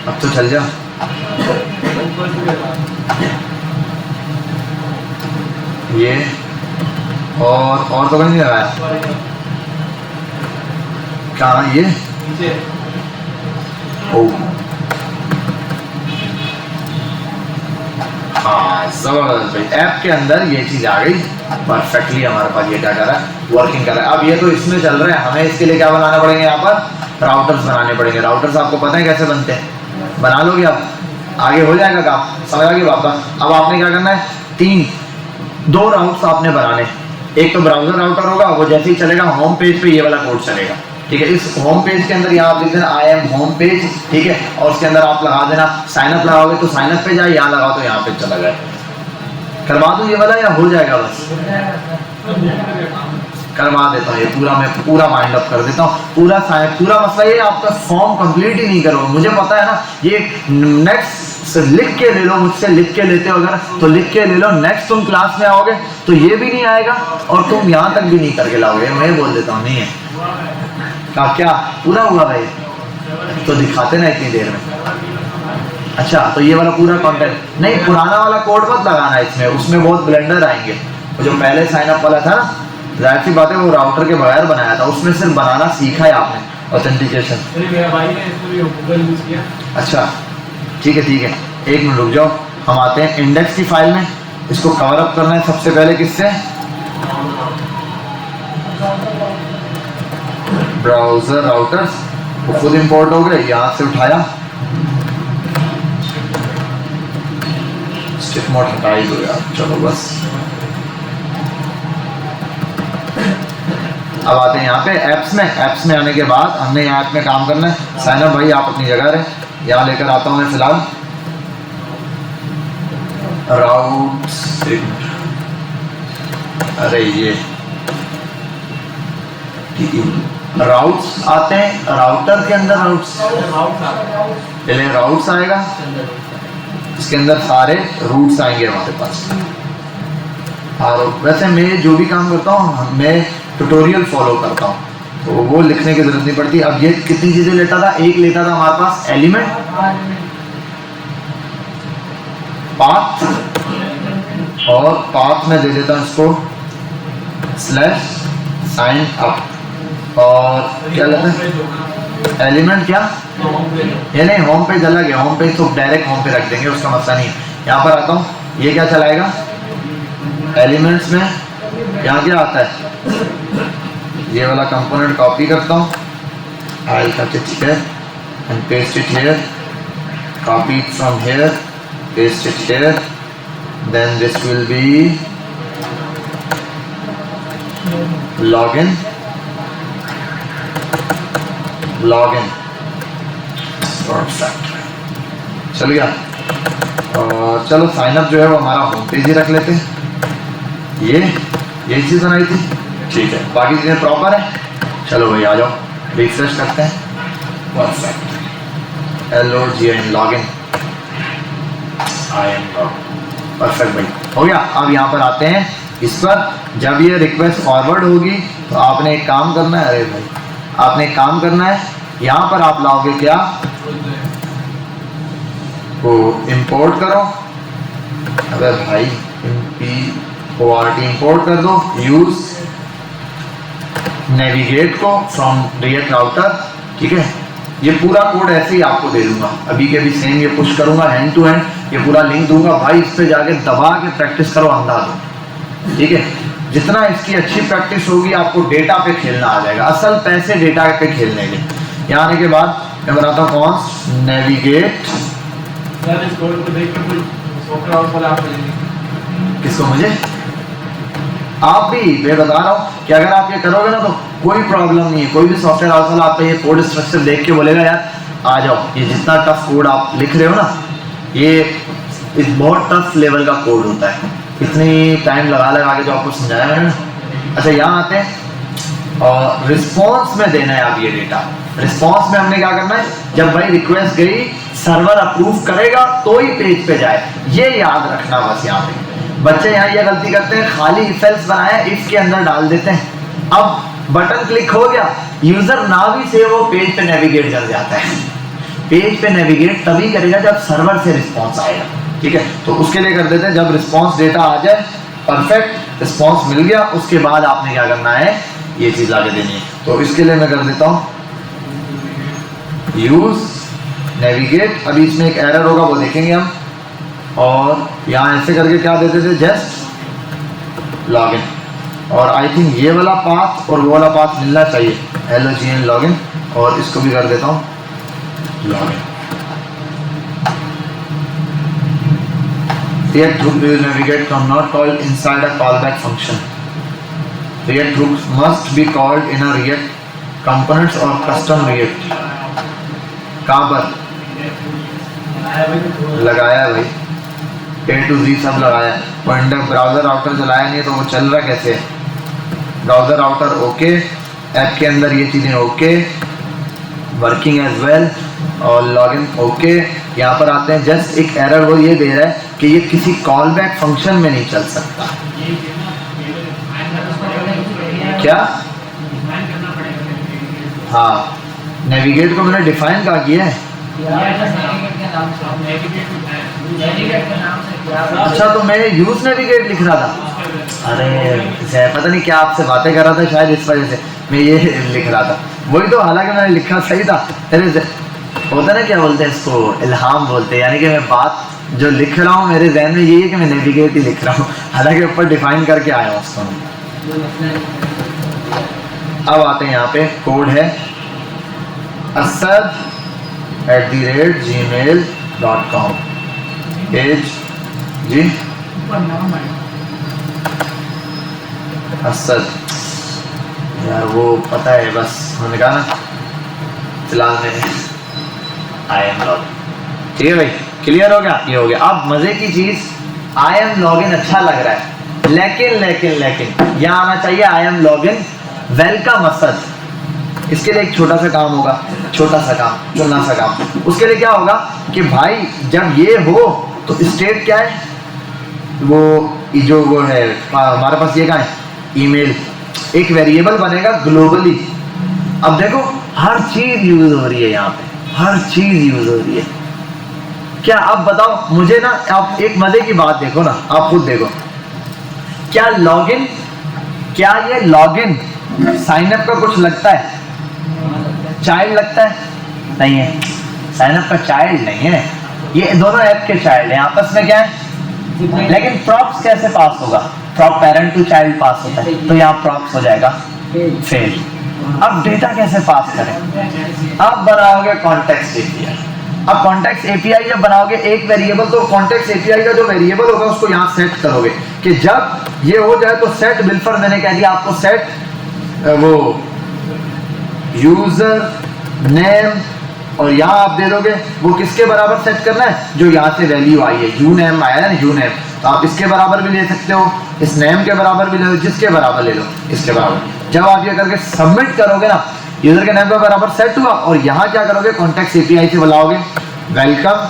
अब तो चल जा। ऊपर से लगा। ये और तो कहीं नहीं लगाया। कहाँ ये? नीचे। ओ हाँ, जबरदस्त भाई। ऐप के अंदर ये चीज आ गई परफेक्टली, हमारे पास ये क्या कर रहा है, वर्किंग कर रहा है। अब ये तो इसमें चल रहा है, हमें इसके लिए क्या बनाना पड़ेंगे, यहाँ पर राउटर्स बनाने पड़ेंगे। राउटर्स आपको पता है कैसे बनते हैं, बना लोगे आप, आगे हो जाएगा काम, समझ आ गई बात। अब आपने क्या करना है, दो राउट्स आपने बनाने। एक तो ब्राउजर राउटर होगा, वो जैसे ही चलेगा होम पेज पे ये वाला कोड चलेगा, ठीक है। इस होम पेज के अंदर यहाँ आप लिख देना आई एम होम पेज, ठीक है, और उसके अंदर आप लगा देना साइन अप, लगाओगे तो साइन अप पे जाए, यहाँ लगाओ तो यहाँ पे चला जाए। करवा दूं ये वाला या हो जाएगा? बस करवा देता हूँ, ये पूरा मैं पूरा माइंड अप कर देता हूँ। पूरा मसला ये आपका फॉर्म कंप्लीट ही नहीं करोगे, मुझे पता है ना। ये नेक्स्ट लिख के ले लो, मुझसे लिख के लेते हो अगर तो लिख के ले लो। नेक्स्ट तुम क्लास में आओगे तो ये भी नहीं आएगा और तुम यहाँ तक भी नहीं करके लाओगे, मैं बोल देता हूँ। नहीं है क्या पूरा हुआ भाई? तो दिखाते ना इतनी देर में। अच्छा, तो ये वाला पूरा कंटेंट नहीं, पुराना वाला कोड मत लगाना इसमें, उसमें बहुत ब्लेंडर आएंगे। वो जो पहले साइन अप वाला था ना, जाहिर सी बात है वो राउटर के बगैर बनाया था, उसमें सिर्फ बनाना सीखा है आपने, ऑथेंटिकेशन। मेरा भाई ने इसको भी गूगल यूज किया। अच्छा ठीक है, 1 मिनट रुक जाओ, हम आते हैं इंडेक्स की फाइल में। इसको कवर अप करना है सबसे पहले किससे, ब्राउजर राउटर्स, वो खुद इंपोर्ट हो गए, यहाँ से उठाया, स्टिक मोड हटा ही दो यार, चलो बस। अब आते हैं यहाँ पे एप्स में आने के बाद हमने यहाँ ऐप में काम करना है। साइन अप भाई आप अपनी जगह रहे, यहाँ लेकर आता हूँ मैं फिलहाल राउट्स। अरे ये राउट्स आते हैं, राउटर के अंदर राउट्स, पहले राउट्स आएगा, इसके अंदर सारे रूट्स आएंगे हमारे पास। और वैसे मैं जो भी काम करता हूँ मैं ट्यूटोरियल फॉलो करता हूँ, तो वो लिखने की जरूरत नहीं पड़ती। अब ये कितनी चीजें लेता था, एक लेता था हमारे पास एलिमेंट, पाथ, और पाथ में दे देता हूँ इसको स्लैश साइन अप, और क्या लेते हैं एलिमेंट, क्या ये नहीं, होम पेज अलग है, होम पेज तो डायरेक्ट होम पे रख देंगे, उसका मसला नहीं है। यहाँ पर आता हूँ, ये क्या चलाएगा एलिमेंट्स में, यहाँ क्या आता है, ये वाला कंपोनेंट कॉपी करता हूँ, I cut it here and paste it here, copy it from here, paste it here, then this will be login, चल गया। और चलो साइन अप जो है वो हमारा होम पेज ही रख लेते हैं। ये चीज़ बनाई थी, ठीक है, बाकी चीज़ें प्रॉपर है। चलो भाई आ जाओ, रिफ्रेश करते हैं। Perfect, LOGIN login, I am perfect भाई, हो गया। अब यहाँ पर आते हैं इस पर, जब ये रिक्वेस्ट फॉरवर्ड होगी तो आपने एक काम करना है, अरे भाई आपने एक काम करना है, यहाँ पर आप लाओगे क्या, वो इंपोर्ट करो, अबे भाई इंपोर्ट कर दो, यूज नेविगेट को फ्रॉम रिएक्ट राउटर, ठीक है। ये पूरा कोड ऐसे ही आपको दे दूंगा, अभी के अभी सेम ये पुश करूंगा हैंड टू हैंड, ये पूरा लिंक दूंगा भाई, इस पे जाके दबा के प्रैक्टिस करो अंदाज, ठीक है। जितना इसकी अच्छी प्रैक्टिस होगी आपको डेटा पे खेलना आ जाएगा, असल पैसे डेटा पे खेलने के। यहाँ आने के बाद मैं बनाता हूँ कौन, नेविगेट, किसको, मुझे, आप भी, मैं बता रहा हूँ कि अगर आप ये करोगे ना तो कोई प्रॉब्लम नहीं है। कोई भी सॉफ्टवेयर हाउस वाला आपका ये कोड स्ट्रक्चर देख के बोलेगा यार आ जाओ, ये जितना टफ कोड आप लिख रहे हो ना, ये इस बहुत टफ लेवल का कोड होता है, इतनी टाइम लगा के जो आपको समझाया मैंने ना। अच्छा यहाँ आते हैं और रिस्पॉन्स में देना है आप ये डेटा। रिस्पॉन्स में हमने क्या करना है, जब भाई रिक्वेस्ट गई सर्वर अप्रूव करेगा तो ही पेज पे जाए, ये याद रखना बस। यहाँ पे बच्चे यहाँ ये गलती करते हैं, खाली इफ एल्स बनाया, इफ के अंदर डाल देते हैं, अब बटन क्लिक हो गया, यूजर ना भी से वो पेज पे नेविगेट कर जाता है। पेज पे नेविगेट तभी करेगा जब सर्वर से रिस्पॉन्स आएगा, ठीक है। तो उसके लिए कर देते हैं, जब रिस्पॉन्स डेटा आ जाए, परफेक्ट रिस्पॉन्स मिल गया, उसके बाद आपने क्या करना है, ये चीज आगे देनी है। तो इसके लिए मैं कर देता हूँ यूज नेविगेट। अभी इसमें एक एरर होगा, वो देखेंगे हम। और यहाँ ऐसे करके क्या देते थे, जस्ट लॉगिन। और आई थिंक ये वाला पाथ और वो वाला पाथ मिलना चाहिए, LOGN लॉगिन। और इसको भी कर देता हूँ login. React group will navigate from not called inside a callback function. React groups must be called in a React components or custom React. कहाँ पर लगाया है भाई, A to Z सब लगाया है। विंडो ब्राउजर राउटर चलाया नहीं है तो वो चल रहा कैसे है? ब्राउजर राउटर ओके, ऐप के अंदर ये चीज़ें ओके, वर्किंग एज वेल, और लॉगिन ओके। यहाँ पर आते हैं, जस्ट एक एरर वो ये दे रहा है कि ये किसी कॉल बैक फंक्शन में नहीं चल सकता। क्या? हाँ, नेविगेट को मैंने डिफाइन कहाँ किया है? अच्छा, तो मैं यूज नेविगेट लिख रहा था। अरे पता नहीं क्या आपसे बातें कर रहा था, शायद इस वजह से मैं ये लिख रहा था। वही तो, हालांकि मैंने लिखा सही था। अरे होता ना, क्या बोलते हैं इसको, इल्हाम बोलते हैं, यानी कि मैं बात जो लिख रहा हूँ मेरे जहन में यही है कि मैं नेविगेट ही लिख रहा हूँ, हालांकि ऊपर डिफाइन करके आया हूँ उसको। अब आते हैं यहाँ पे, कोड है asad@gmail.com। एज जी असद, यार वो पता है, बस मैंने कहा ना, फिलहाल मैंने आई एम लॉगिन। ठीक है भाई, क्लियर हो गया, ये हो गया। अब मजे की चीज, आई एम लॉगिन अच्छा लग रहा है, लेकिन यहाँ आना चाहिए I am login welcome Asad. इसके लिए एक छोटा सा काम होगा, छोटा सा काम। उसके लिए क्या होगा कि भाई जब ये हो तो स्टेट क्या है, वो है हमारे पास, ये क्या है, ईमेल। एक वेरिएबल बनेगा ग्लोबली। अब देखो हर चीज यूज हो रही है यहाँ पे, हर चीज यूज हो रही है। क्या अब बताओ मुझे ना, आप एक मजे की बात देखो ना, आप खुद देखो, क्या ये लॉगिन साइन अप का कुछ लगता है, चाइल्ड लगता है? नहीं है, साइन अप का चाइल्ड नहीं है, ये दोनों ऐप के चाइल्ड हैं, आपस में क्या है। लेकिन प्रॉप्स कैसे पास होगा, प्रॉप पेरेंट टू चाइल्ड पास होता है, तो यहाँ प्रॉप्स हो जाएगा फेल। अब डेटा कैसे पास करें, अब बनाओगे कॉन्टेक्स्ट एपीआई। अब कॉन्टेक्स्ट एपीआई जब बनाओगे एक वेरिएबल, तो कॉन्टेक्स्ट एपीआई का जो वेरिएबल होगा उसको यहाँ सेट करोगे कि जब ये हो जाए तो सेट बिल्फर, मैंने कह दिया आपको, सेट वो यूजर नेम, और यहाँ आप दे दोगे वो किसके बराबर सेट करना है, जो यहाँ से वैल्यू आई है, यू नेम आया है ना, यू नेम, तो आप इसके बराबर भी ले सकते हो, इस नेम के बराबर भी ले लो, जिसके बराबर ले लो, इसके बराबर। जब आप ये करके सबमिट करोगे ना, यूजर के नेम के बराबर सेट हुआ, और यहाँ क्या करोगे, कॉन्टेक्स्ट एपीआई से बुलाओगे वेलकम,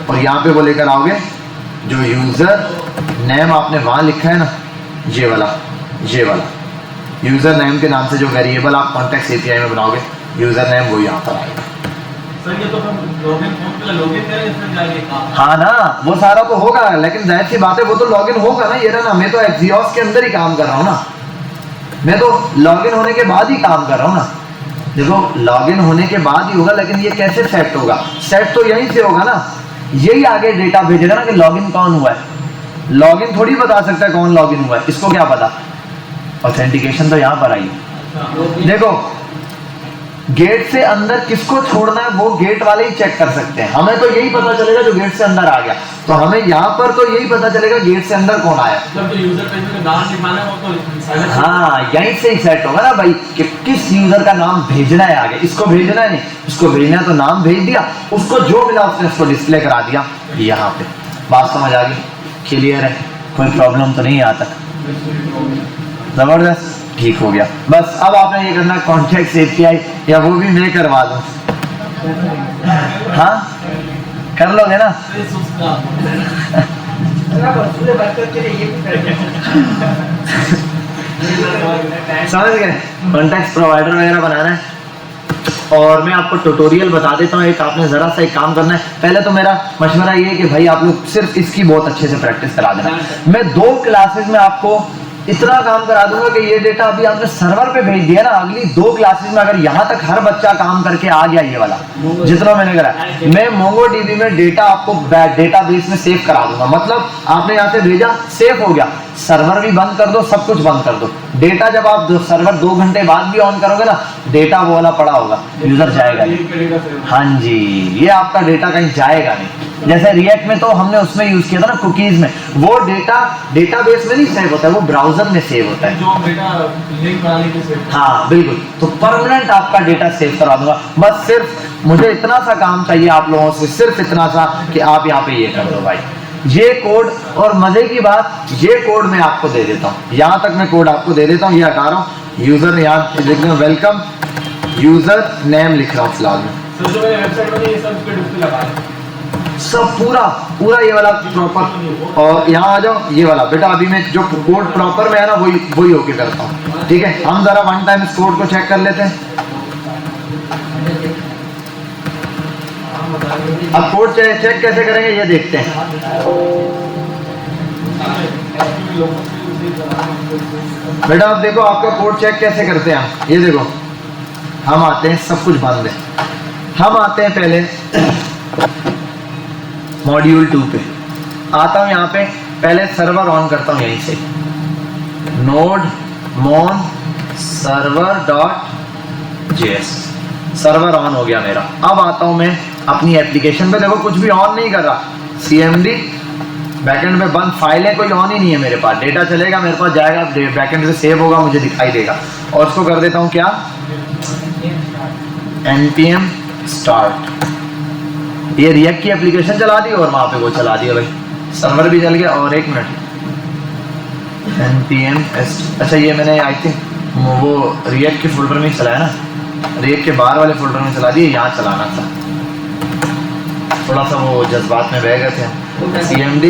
और यहाँ पे वो लेकर आओगे जो यूजर नेम आपने वहाँ लिखा है ना, ये वाला यूजर नेम के नाम से जो वेरिएबल आप कॉन्टेक्स्ट एपीआई में बनाओगे, यूजर नेम वो यहाँ पर आएगा। सर ये तो लॉगिन करें इसमें जाके काम। हाँ ना, वो सारा तो होगा, लेकिन जाहिर सी बात है वो तो लॉगिन होगा ना। ये ना, मैं तो एक्सियोस के अंदर ही काम कर रहा हूँ ना, मैं तो लॉगिन होने के बाद ही काम कर रहा हूँ ना। देखो लॉगिन होने के बाद ही होगा, लेकिन ये कैसे सेट होगा, सेट तो यहीं से होगा ना, यही आगे डेटा भेजेगा ना कि लॉगिन कौन हुआ है। लॉगिन थोड़ी बता सकता है कौन लॉगिन हुआ है, इसको क्या पता, ऑथेंटिकेशन तो यहाँ पर आई। देखो गेट से अंदर किसको छोड़ना है वो गेट वाले ही चेक कर सकते हैं, हमें तो यही पता चलेगा जो गेट से अंदर आ गया, तो हमें यहाँ पर तो यही पता चलेगा गेट से अंदर कौन आया। मतलब जो यूजर पेज में नाम लिखवाना है वो तो हाँ, यहीं से ही सेट होगा ना भाई कि किस यूजर का नाम भेजना है आगे, इसको भेजना है नहीं, इसको भेजना है तो नाम भेज दिया, उसको जो मिला उसने उसको डिस्प्ले करा दिया यहाँ पे। बात समझ आ गई, क्लियर है, कोई प्रॉब्लम तो नहीं आता, जबरदस्त, ठीक हो गया। बस अब आपने ये करना कॉन्टेक्स्ट एपीआई, या वो भी मैं करवा दूं, हाँ कर लोगे ना। समझ गए, कॉन्टेक्स्ट प्रोवाइडर वगैरह बनाना है, और मैं आपको ट्यूटोरियल बता देता हूँ। एक आपने ज़रा सा एक काम करना है, पहले तो मेरा मशवरा ये है कि भाई आप लोग सिर्फ इसकी बहुत अच्छे से प्रैक्टिस करा देना। मैं 2 क्लासेस में आपको इतना काम करा दूंगा कि ये डेटा अभी आपने सर्वर पे भेज दिया ना, अगली 2 क्लासेस में अगर यहाँ तक हर बच्चा काम करके आ गया ये वाला जितना मैंने करा, मैं मोंगोडीबी में डेटा आपको डेटाबेस में सेव करा दूंगा। मतलब आपने यहाँ से भेजा, सेव हो गया, सर्वर भी बंद कर दो, सब कुछ बंद कर दो, डेटा जब आप सर्वर 2 घंटे बाद भी ऑन करोगे ना, डेटा वो वाला पड़ा होगा, यूजर जाएगा नहीं। हाँ जी, ये आपका डेटा कहीं जाएगा नहीं। जैसे रिएक्ट में तो हमने उसमें यूज किया था ना, कुकीज में, वो डेटा डेटाबेस में नहीं सेव होता है, वो ब्राउजर में सेव होता है। जो डेटा लिंक बनाने के सेव। हाँ बिल्कुल, तो परमानेंट आपका डेटा सेव करा दूंगा। बस सिर्फ मुझे इतना सा काम चाहिए आप लोगों से, सिर्फ इतना सा कि आप यहाँ पे ये कर दो भाई, ये कोड। और मजे की बात, ये कोड मैं आपको दे देता हूँ, यहाँ तक मैं कोड आपको दे देता हूँ। ये हटा रहा हूँ, यूजर यहाँ लिख रहा हूँ, वेलकम यूजर नेम लिख रहा हूँ फिलहाल में। सर जो मैंने वेबसाइट बनी ये सब पे डिस्प्ले लगा है, सब पूरा ये वाला प्रॉपर। और यहाँ आ जाओ, ये वाला बेटा अभी मैं जो कोड प्रॉपर में है ना वही होके करता हूँ। ठीक है, हम जरा वन टाइम इस कोड को चेक कर लेते हैं। अब कोड चेक कैसे करेंगे ये देखते हैं। बेटा अब देखो आपका कोड चेक कैसे करते हैं हम। ये देखो, हम आते हैं, सब कुछ बंद है, हम आते हैं पहले मॉड्यूल 2 पे, आता हूँ यहाँ पे, पहले सर्वर ऑन करता हूँ यहीं से, नोड मोन server dot JS, server on हो गया मेरा। अब आता हूँ मैं अपनी एप्लीकेशन पे, देखो कुछ भी ऑन नहीं कर रहा, CMD बैकएंड में बंद, फाइलें कोई ऑन ही नहीं है मेरे पास, डेटा चलेगा मेरे पास, जाएगा बैकएंड से सेव होगा, मुझे दिखाई देगा। और उसको कर देता हूँ क्या, npm start, ये रिएक्ट की एप्लीकेशन चला दी और वहां पे वो चला दिया भाई, सर्वर भी चल गया। और एक मिनट, npm अच्छा ये मैंने आई थिंक वो रिएक्ट के फोल्डर में चलाया ना, रिएक्ट के बाहर वाले फोल्डर में चला दिए, यहाँ चलाना था, थोड़ा सा वो जज्बात में बह गए थे। cmd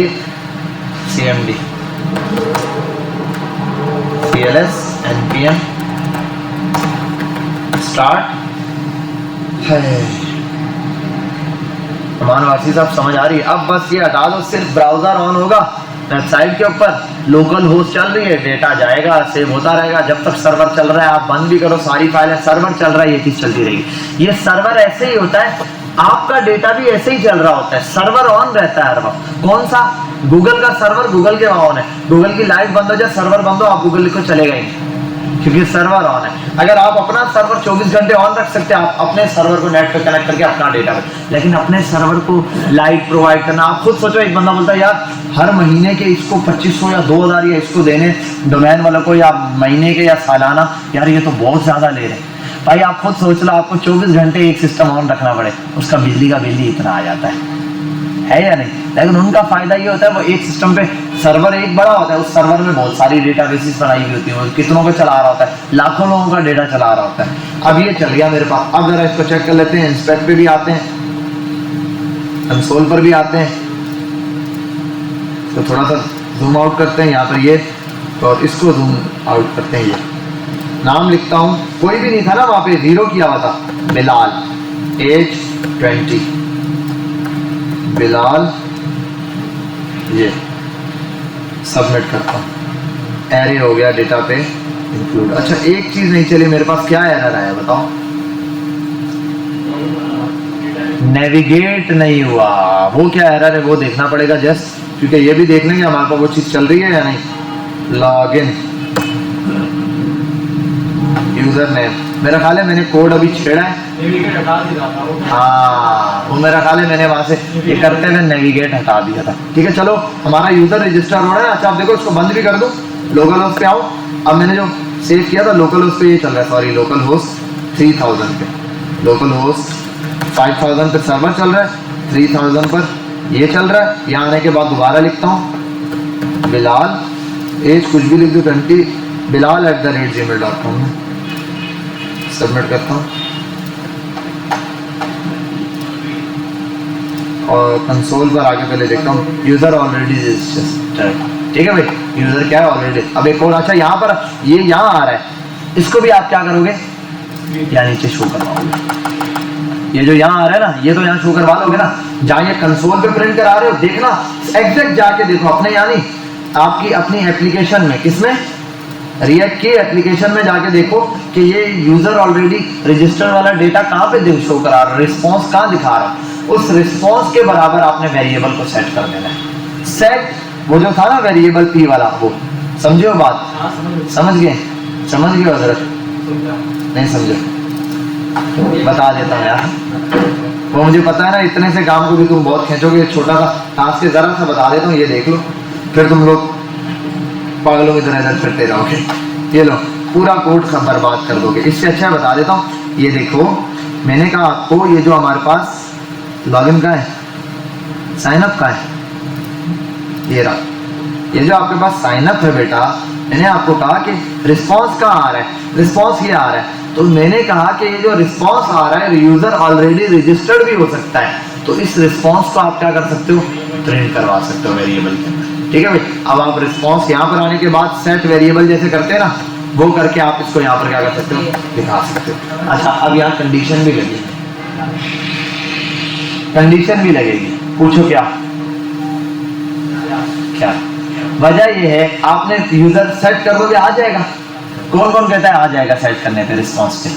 cls npm start है। मानवासी साहब समझ आ रही है? अब बस ये हटा दो, सिर्फ ब्राउजर ऑन होगा वेबसाइट के ऊपर, लोकल होस्ट चल रही है, डेटा जाएगा, सेव होता रहेगा, जब तक सर्वर चल रहा है। आप बंद भी करो सारी फाइलें, सर्वर चल रहा है, ये चीज चलती रहेगी। ये सर्वर ऐसे ही होता है, आपका डेटा भी ऐसे ही चल रहा होता है, सर्वर ऑन रहता है हर वक्त। कौन सा? गूगल का सर्वर, गूगल के वहां ऑन है, गूगल की लाइट बंद हो जाए, सर्वर बंद हो, आप गूगल लिखो चलेगा ही नहीं, क्योंकि सर्वर ऑन है। अगर आप अपना सर्वर 24 घंटे ऑन रख सकते हैं, आप अपने सर्वर को नेट पे कनेक्ट करके अपना डेटा, लेकिन अपने सर्वर को लाइट प्रोवाइड करना, आप खुद सोचो, एक बंदा बोलता है यार हर महीने के इसको 2500 या 2000 या इसको देने डोमेन वालों को, या महीने के या सालाना, यार ये तो बहुत ज्यादा ले रहे हैं। भाई आप खुद सोच लो, आपको 24 घंटे एक सिस्टम ऑन रखना पड़े, उसका बिजली का बिल ही इतना आ जाता है या नहीं? लेकिन उनका फायदा ये होता है, वो एक सिस्टम पे सर्वर एक बड़ा होता है, उस सर्वर में बहुत सारी डेटाबेसेस बनाई हुई होती है, कितनों को चला रहा होता है, लाखों लोगों का डेटा चला रहा होता है। अब ये चल गया मेरे पास, अब जरा इसको चेक कर लेते हैं। इंस्पेक्ट पे भी आते हैं, कंसोल पर भी आते हैं, तो थोड़ा सा जूम आउट करते हैं यहाँ पर ये, और इसको जूम आउट करते हैं। ये नाम लिखता हूँ, कोई भी नहीं था ना वहाँ पे, 0 किया हुआ था, बिलाल, एज 20, बिलाल, ये सबमिट करता हूँ, एरे हो गया डेटा पे इंक्लूड। अच्छा एक चीज नहीं चली मेरे पास, क्या एरर आया बताओ? नेविगेट नहीं हुआ, वो क्या एरर है वो देखना पड़ेगा जस्ट, क्योंकि ये भी देख लेंगे हमारे पास वो चीज चल रही है या नहीं। लॉगिन यूजर नेम, मेरा ख्याल है मैंने कोड अभी छेड़ा है, हाँ वो मेरा ख्याल है मैंने वहां से ये करते हुए नेविगेट हटा दिया था। ठीक है चलो, हमारा यूजर रजिस्टर हो रहा है। अच्छा आप देखो, इसको बंद भी कर दो, लोकल होस्ट पे आओ। अब मैंने जो सेव किया था लोकल होस्ट पे ये चल रहा है, सॉरी लोकल होस्ट 3000 पे, लोकल होस्ट 5000 पे सर्वर चल रहा है, 3000 पर ये चल रहा है। यहाँ आने के बाद दोबारा लिखता हूँ बिलाल, एज कुछ भी लिख दो 20, bilal@gmail.com, सबमिट करता हूँ और कंसोल पर आके पहले देखता हूँ यूजर ऑलरेडी रजिस्टर्ड। ठीक है भाई, यूजर क्या है ऑलरेडी। अब एक और, अच्छा यहाँ पर ये यहाँ आ रहा है, इसको भी आप क्या करोगे, या नीचे शो करवाओगे। ये जो यहाँ आ रहा है ना, ये तो यहाँ शो करवा लोगे ना, जहाँ ये कंसोल पे प्रिंट करा रहे हो, देखना एग्जैक्ट जाके देखो अपने, यानी आपकी अपनी एप्लीकेशन में, किसमें, रिएक्ट की एप्लीकेशन में जाके देखो कि ये यूजर ऑलरेडी रजिस्टर वाला डेटा कहाँ पे शो करा रहा है, रिस्पॉन्स कहाँ दिखा रहा है, उस रिस्पॉन्स के बराबर आपने वेरिएबल को सेट कर देना है। सेट वो जो था ना वेरिएबल पी वाला, वो समझे हो बात, समझ गए हजरत, नहीं समझे बता देता हूँ यार, वो मुझे पता है ना, इतने से काम को भी तुम बहुत खींचोगे, छोटा सा टास्क के जरा सा बता देता हूँ, ये देख लो, फिर तुम लोग पागलों की तरह इधर फिरते रहोगे। ये लो पूरा कोड सब बर्बाद कर दोगे, इससे अच्छा बता देता हूँ। ये देखो मैंने कहा आपको, ये जो हमारे पास लॉगिन का है, साइनअप का है, ये रहा, ये जो आपके पास साइनअप है बेटा, मैंने आपको कहा कि रिस्पॉन्स कहाँ आ रहा है, रिस्पॉन्स ये आ रहा है, तो मैंने कहा कि ये जो रिस्पॉन्स आ रहा है यूजर ऑलरेडी रजिस्टर्ड भी हो सकता है, तो इस रिस्पॉन्स को आप क्या कर सकते हो, प्रिंट करवा सकते हो वेरिएबल के अंदर। ठीक है भाई, अब आप रिस्पॉन्स यहाँ पर आने के बाद सेट वेरिएबल जैसे करते हैं ना, वो करके आप इसको यहाँ पर क्या कर सकते हो, दिखा सकते हो। अच्छा अब यहाँ कंडीशन भी लगेगी, कंडीशन भी लगेगी, पूछो क्या क्या वजह ये है, आपने यूजर सेट कर दोगे आ जाएगा। कौन कौन कहता है आ जाएगा सेट करने पे रिस्पॉन्स पे?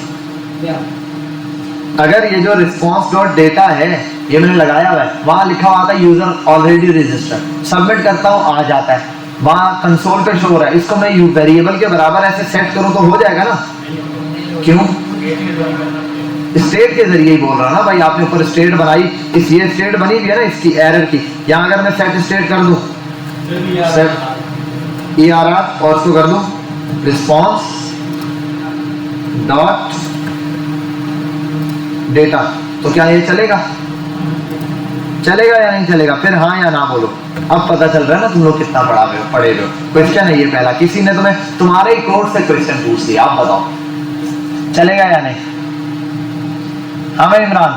अगर ये जो रिस्पॉन्स डॉट डेटा है ये मैंने लगाया हुआ है, वहां लिखा हुआ था यूजर ऑलरेडी रजिस्टर्ड, सबमिट करता हूँ आ जाता है, वहां कंसोल पे शो हो रहा है, इसको मैं वेरिएबल के बराबर ऐसे सेट करूं तो हो जाएगा ना, क्यों, स्टेट के जरिए ही बोल रहा ना भाई, आपने ऊपर स्टेट बनाई, इस ये स्टेट बनी हुई है ना इसकी एरर की, यहाँ अगर मैं सेट स्टेट कर दूं, सेट ERR और उसको कर दूं रिस्पॉन्स डॉट डेटा, तो क्या ये चलेगा, चलेगा या नहीं चलेगा, फिर हाँ या ना बोलो। अब पता चल रहा है ना तुम लोग कितना पढ़े हो। क्वेश्चन है ये पहला, किसी ने तुम्हें तुम्हारे ही कोड से क्वेश्चन पूछ लिया, आप बताओ चलेगा या नहीं, हाँ भाई इमरान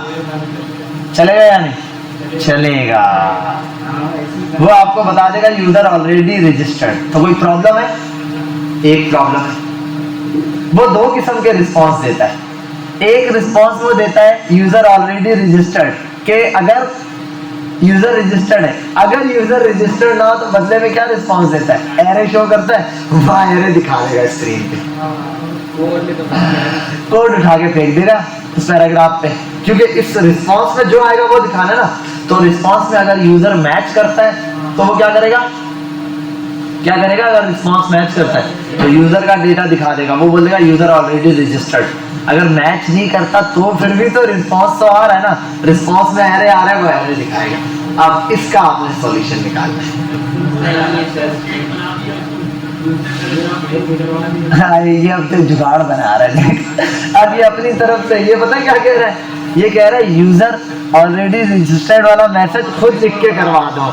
चलेगा या नहीं, चलेगा, वो आपको बता देगा यूजर ऑलरेडी रजिस्टर्ड। तो कोई प्रॉब्लम है, एक प्रॉब्लम है, वो दो किस्म के रिस्पॉन्स देता है, एक रिस्पॉन्स वो देता है यूजर ऑलरेडी रजिस्टर्ड के, अगर यूजर रजिस्टर्ड है, अगर यूजर रजिस्टर्ड ना हो तो बदले में क्या रिस्पॉन्स देता है, एरे शो करता है, वहां एरे दिखा देगा स्क्रीन पे, कोड उठा के फेंक देगा उस पैराग्राफ पे, क्योंकि इस रिस्पॉन्स में जो आएगा वो दिखाना ना। तो रिस्पॉन्स में अगर यूजर मैच करता है तो वो क्या करेगा, क्या करेगा, अगर रिस्पॉन्स मैच करता है तो यूजर का डेटा दिखा देगा, वो बोलेगा यूजर ऑलरेडी रजिस्टर्ड। अगर मैच नहीं करता तो फिर भी तो रिस्पॉन्स तो आ रहा है ना, रिस्पॉन्स में एरे आ रहा है, वो एरे दिखाएगा। अब इसका आपने सॉल्यूशन निकालना है। ये अब तो जुगाड़ बना रहा है अब ये अपनी तरफ से, ये पता क्या कह रहा है, ये कह रहा है यूजर ऑलरेडी रजिस्टर्ड वाला मैसेज खुद लिख के करवा दो।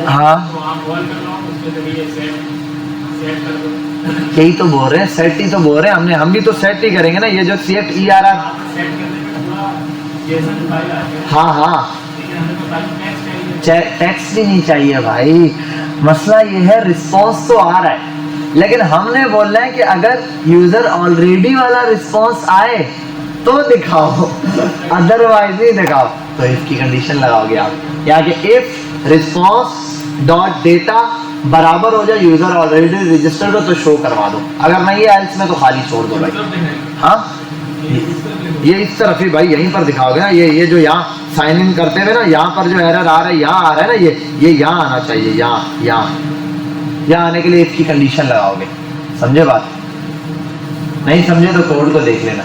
हाँ यही तो बोल रहे हैं, सेट ही तो बोल रहे हैं, हम भी तो सेट ही करेंगे ना, ये जो सेट ERR, हाँ हाँ टेक्स्ट भी नहीं चाहिए भाई, मसला ये है रिस्पॉन्स तो आ रहा है, लेकिन हमने बोलना है कि अगर यूजर ऑलरेडी वाला रिस्पॉन्स आए तो दिखाओ, अदरवाइज नहीं दिखाओ। तो इफ की कंडीशन लगाओगे आप, या कि इफ रिस्पॉन्स डॉट डेटा बराबर हो जाए यूजर ऑलरेडी रजिस्टर्ड हो तो शो करवा दो, अगर नहीं है एल्स में तो खाली छोड़ दो भाई। हाँ ये इस तरफ ही भाई, यहीं पर दिखाओगे ना, ये जो यहाँ साइन इन करते हुए ना, यहाँ पर जो एरर आ रहा है, यहाँ आ रहा है ना, ये यहाँ आना चाहिए, यहाँ आने के लिए इसकी कंडीशन लगाओगे, समझे बात, नहीं समझे तो कोड को देख लेना।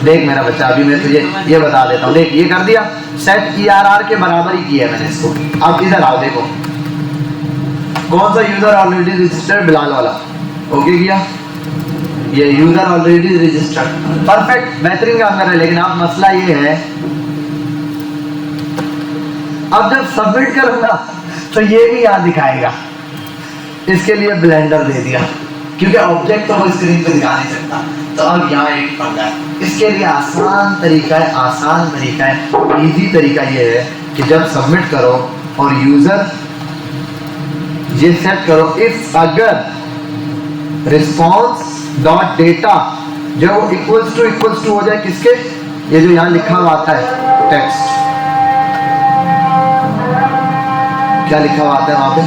देख मेरा बच्चा, अभी मैं तुझे ये बता देता हूँ, देख ये कर दिया, सेट ERR के बराबर ही किया है मैंने इसको। अब इधर आओ, देखो कौन सा यूजर ऑलरेडी रजिस्टर्ड, बिलाल वाला, ओके किया, ये यूजर ऑलरेडी रजिस्टर्ड, परफेक्ट, बेहतरीन काम कर रहा है। लेकिन अब मसला ये है, अब जब सबमिट करूंगा तो ये भी यहाँ दिखाएगा, इसके लिए ब्लेंडर दे दिया, क्योंकि ऑब्जेक्ट तो वो स्क्रीन पे दिखा नहीं सकता, तो अब यहाँ एक पंगा है। इसके लिए आसान तरीका है, इजी तरीका ये है कि जब सबमिट करो और यूजर ये सेट करो, इफ अगर रिस्पॉन्स डॉट डेटा जो इक्वल्स टू हो जाए किसके, ये जो यहाँ लिखा हुआ आता है टेक्स्ट, क्या लिखा हुआ आता है वहां पे,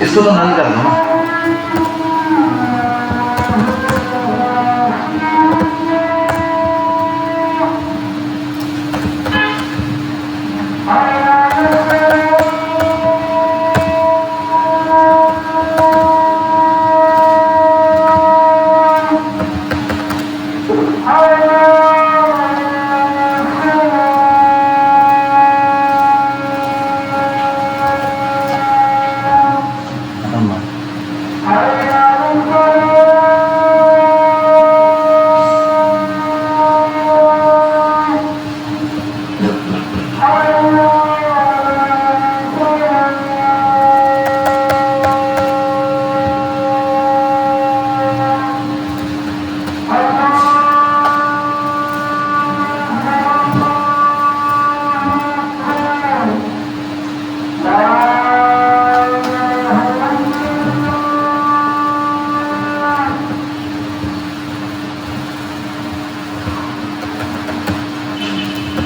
इसको तो नल कर दो ना।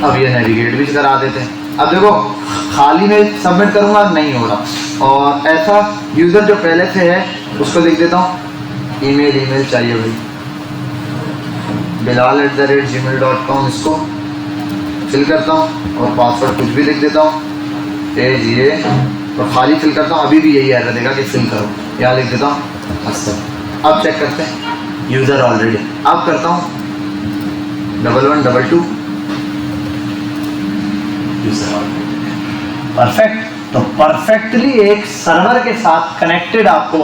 अब ये नेविगेट भी करा देते हैं। अब देखो खाली में सबमिट करूंगा नहीं हो रहा, और ऐसा यूज़र जो पहले से है उसको लिख देता हूँ, ईमेल चाहिए भाई bilal@gmail.com, इसको फिल करता हूँ और पासवर्ड कुछ भी लिख देता हूँ, पेज ये, और खाली फिल करता हूँ। अभी भी यही एरर देगा कि फिल करो, यहाँ लिख देता हूँ अच्छा। अब चेक करते हैं यूज़र ऑलरेडी, अब करता हूँ 1112 परफेक्ट। तो परफेक्टली एक सर्वर के साथ कनेक्टेड आपको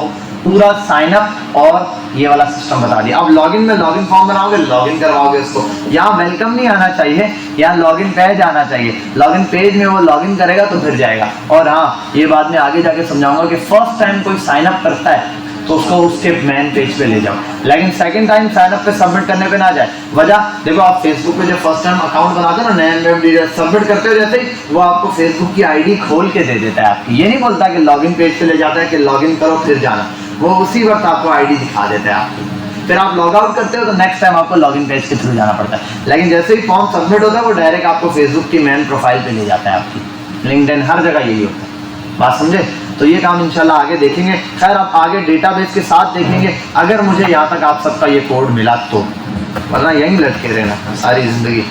पूरा साइन अप और ये वाला सिस्टम बता दिया। अब लॉगिन में लॉगिन फॉर्म बनाओगे, लॉगिन करवाओगे उसको, यहाँ वेलकम नहीं आना चाहिए, यहाँ लॉगिन पेज आना चाहिए। लॉगिन पेज में वो लॉगिन करेगा तो फिर जाएगा। और हाँ, ये बाद में आगे जाके समझाऊंगा कि फर्स्ट टाइम कोई साइन अप करता है तो उसको उसके मेन पेज पे ले जाओ, लेकिन सेकंड टाइम साइन अप पे सबमिट करने पे ना जाए। वजह देखो, आप फेसबुक पे जब फर्स्ट टाइम अकाउंट बनाते हो ना, नया वेब डिटेल सबमिट करते हो, जैसे ही वो आपको फेसबुक की आईडी खोल के दे देता है आपकी। ये नहीं बोलता कि लॉगिन पेज पे ले जाता है कि लॉगिन करो फिर जाना, वो उसी वक्त आपको आईडी दिखा देता है आपकी। फिर आप लॉग आउट करते हो तो नेक्स्ट टाइम आपको लॉगिन पेज के थ्रू जाना पड़ता है। लेकिन जैसे ही फॉर्म सबमिट होता है वो डायरेक्ट आपको फेसबुक की मेन प्रोफाइल पे ले जाता है आपकी, लिंक्डइन हर जगह यही होता है। बात समझे? तो ये काम इंशाल्लाह आगे देखेंगे। खैर आप आगे डेटाबेस के साथ देखेंगे, अगर मुझे यहाँ तक आप सबका ये कोड मिला तो, वरना यहीं लटके रहना सारी जिंदगी।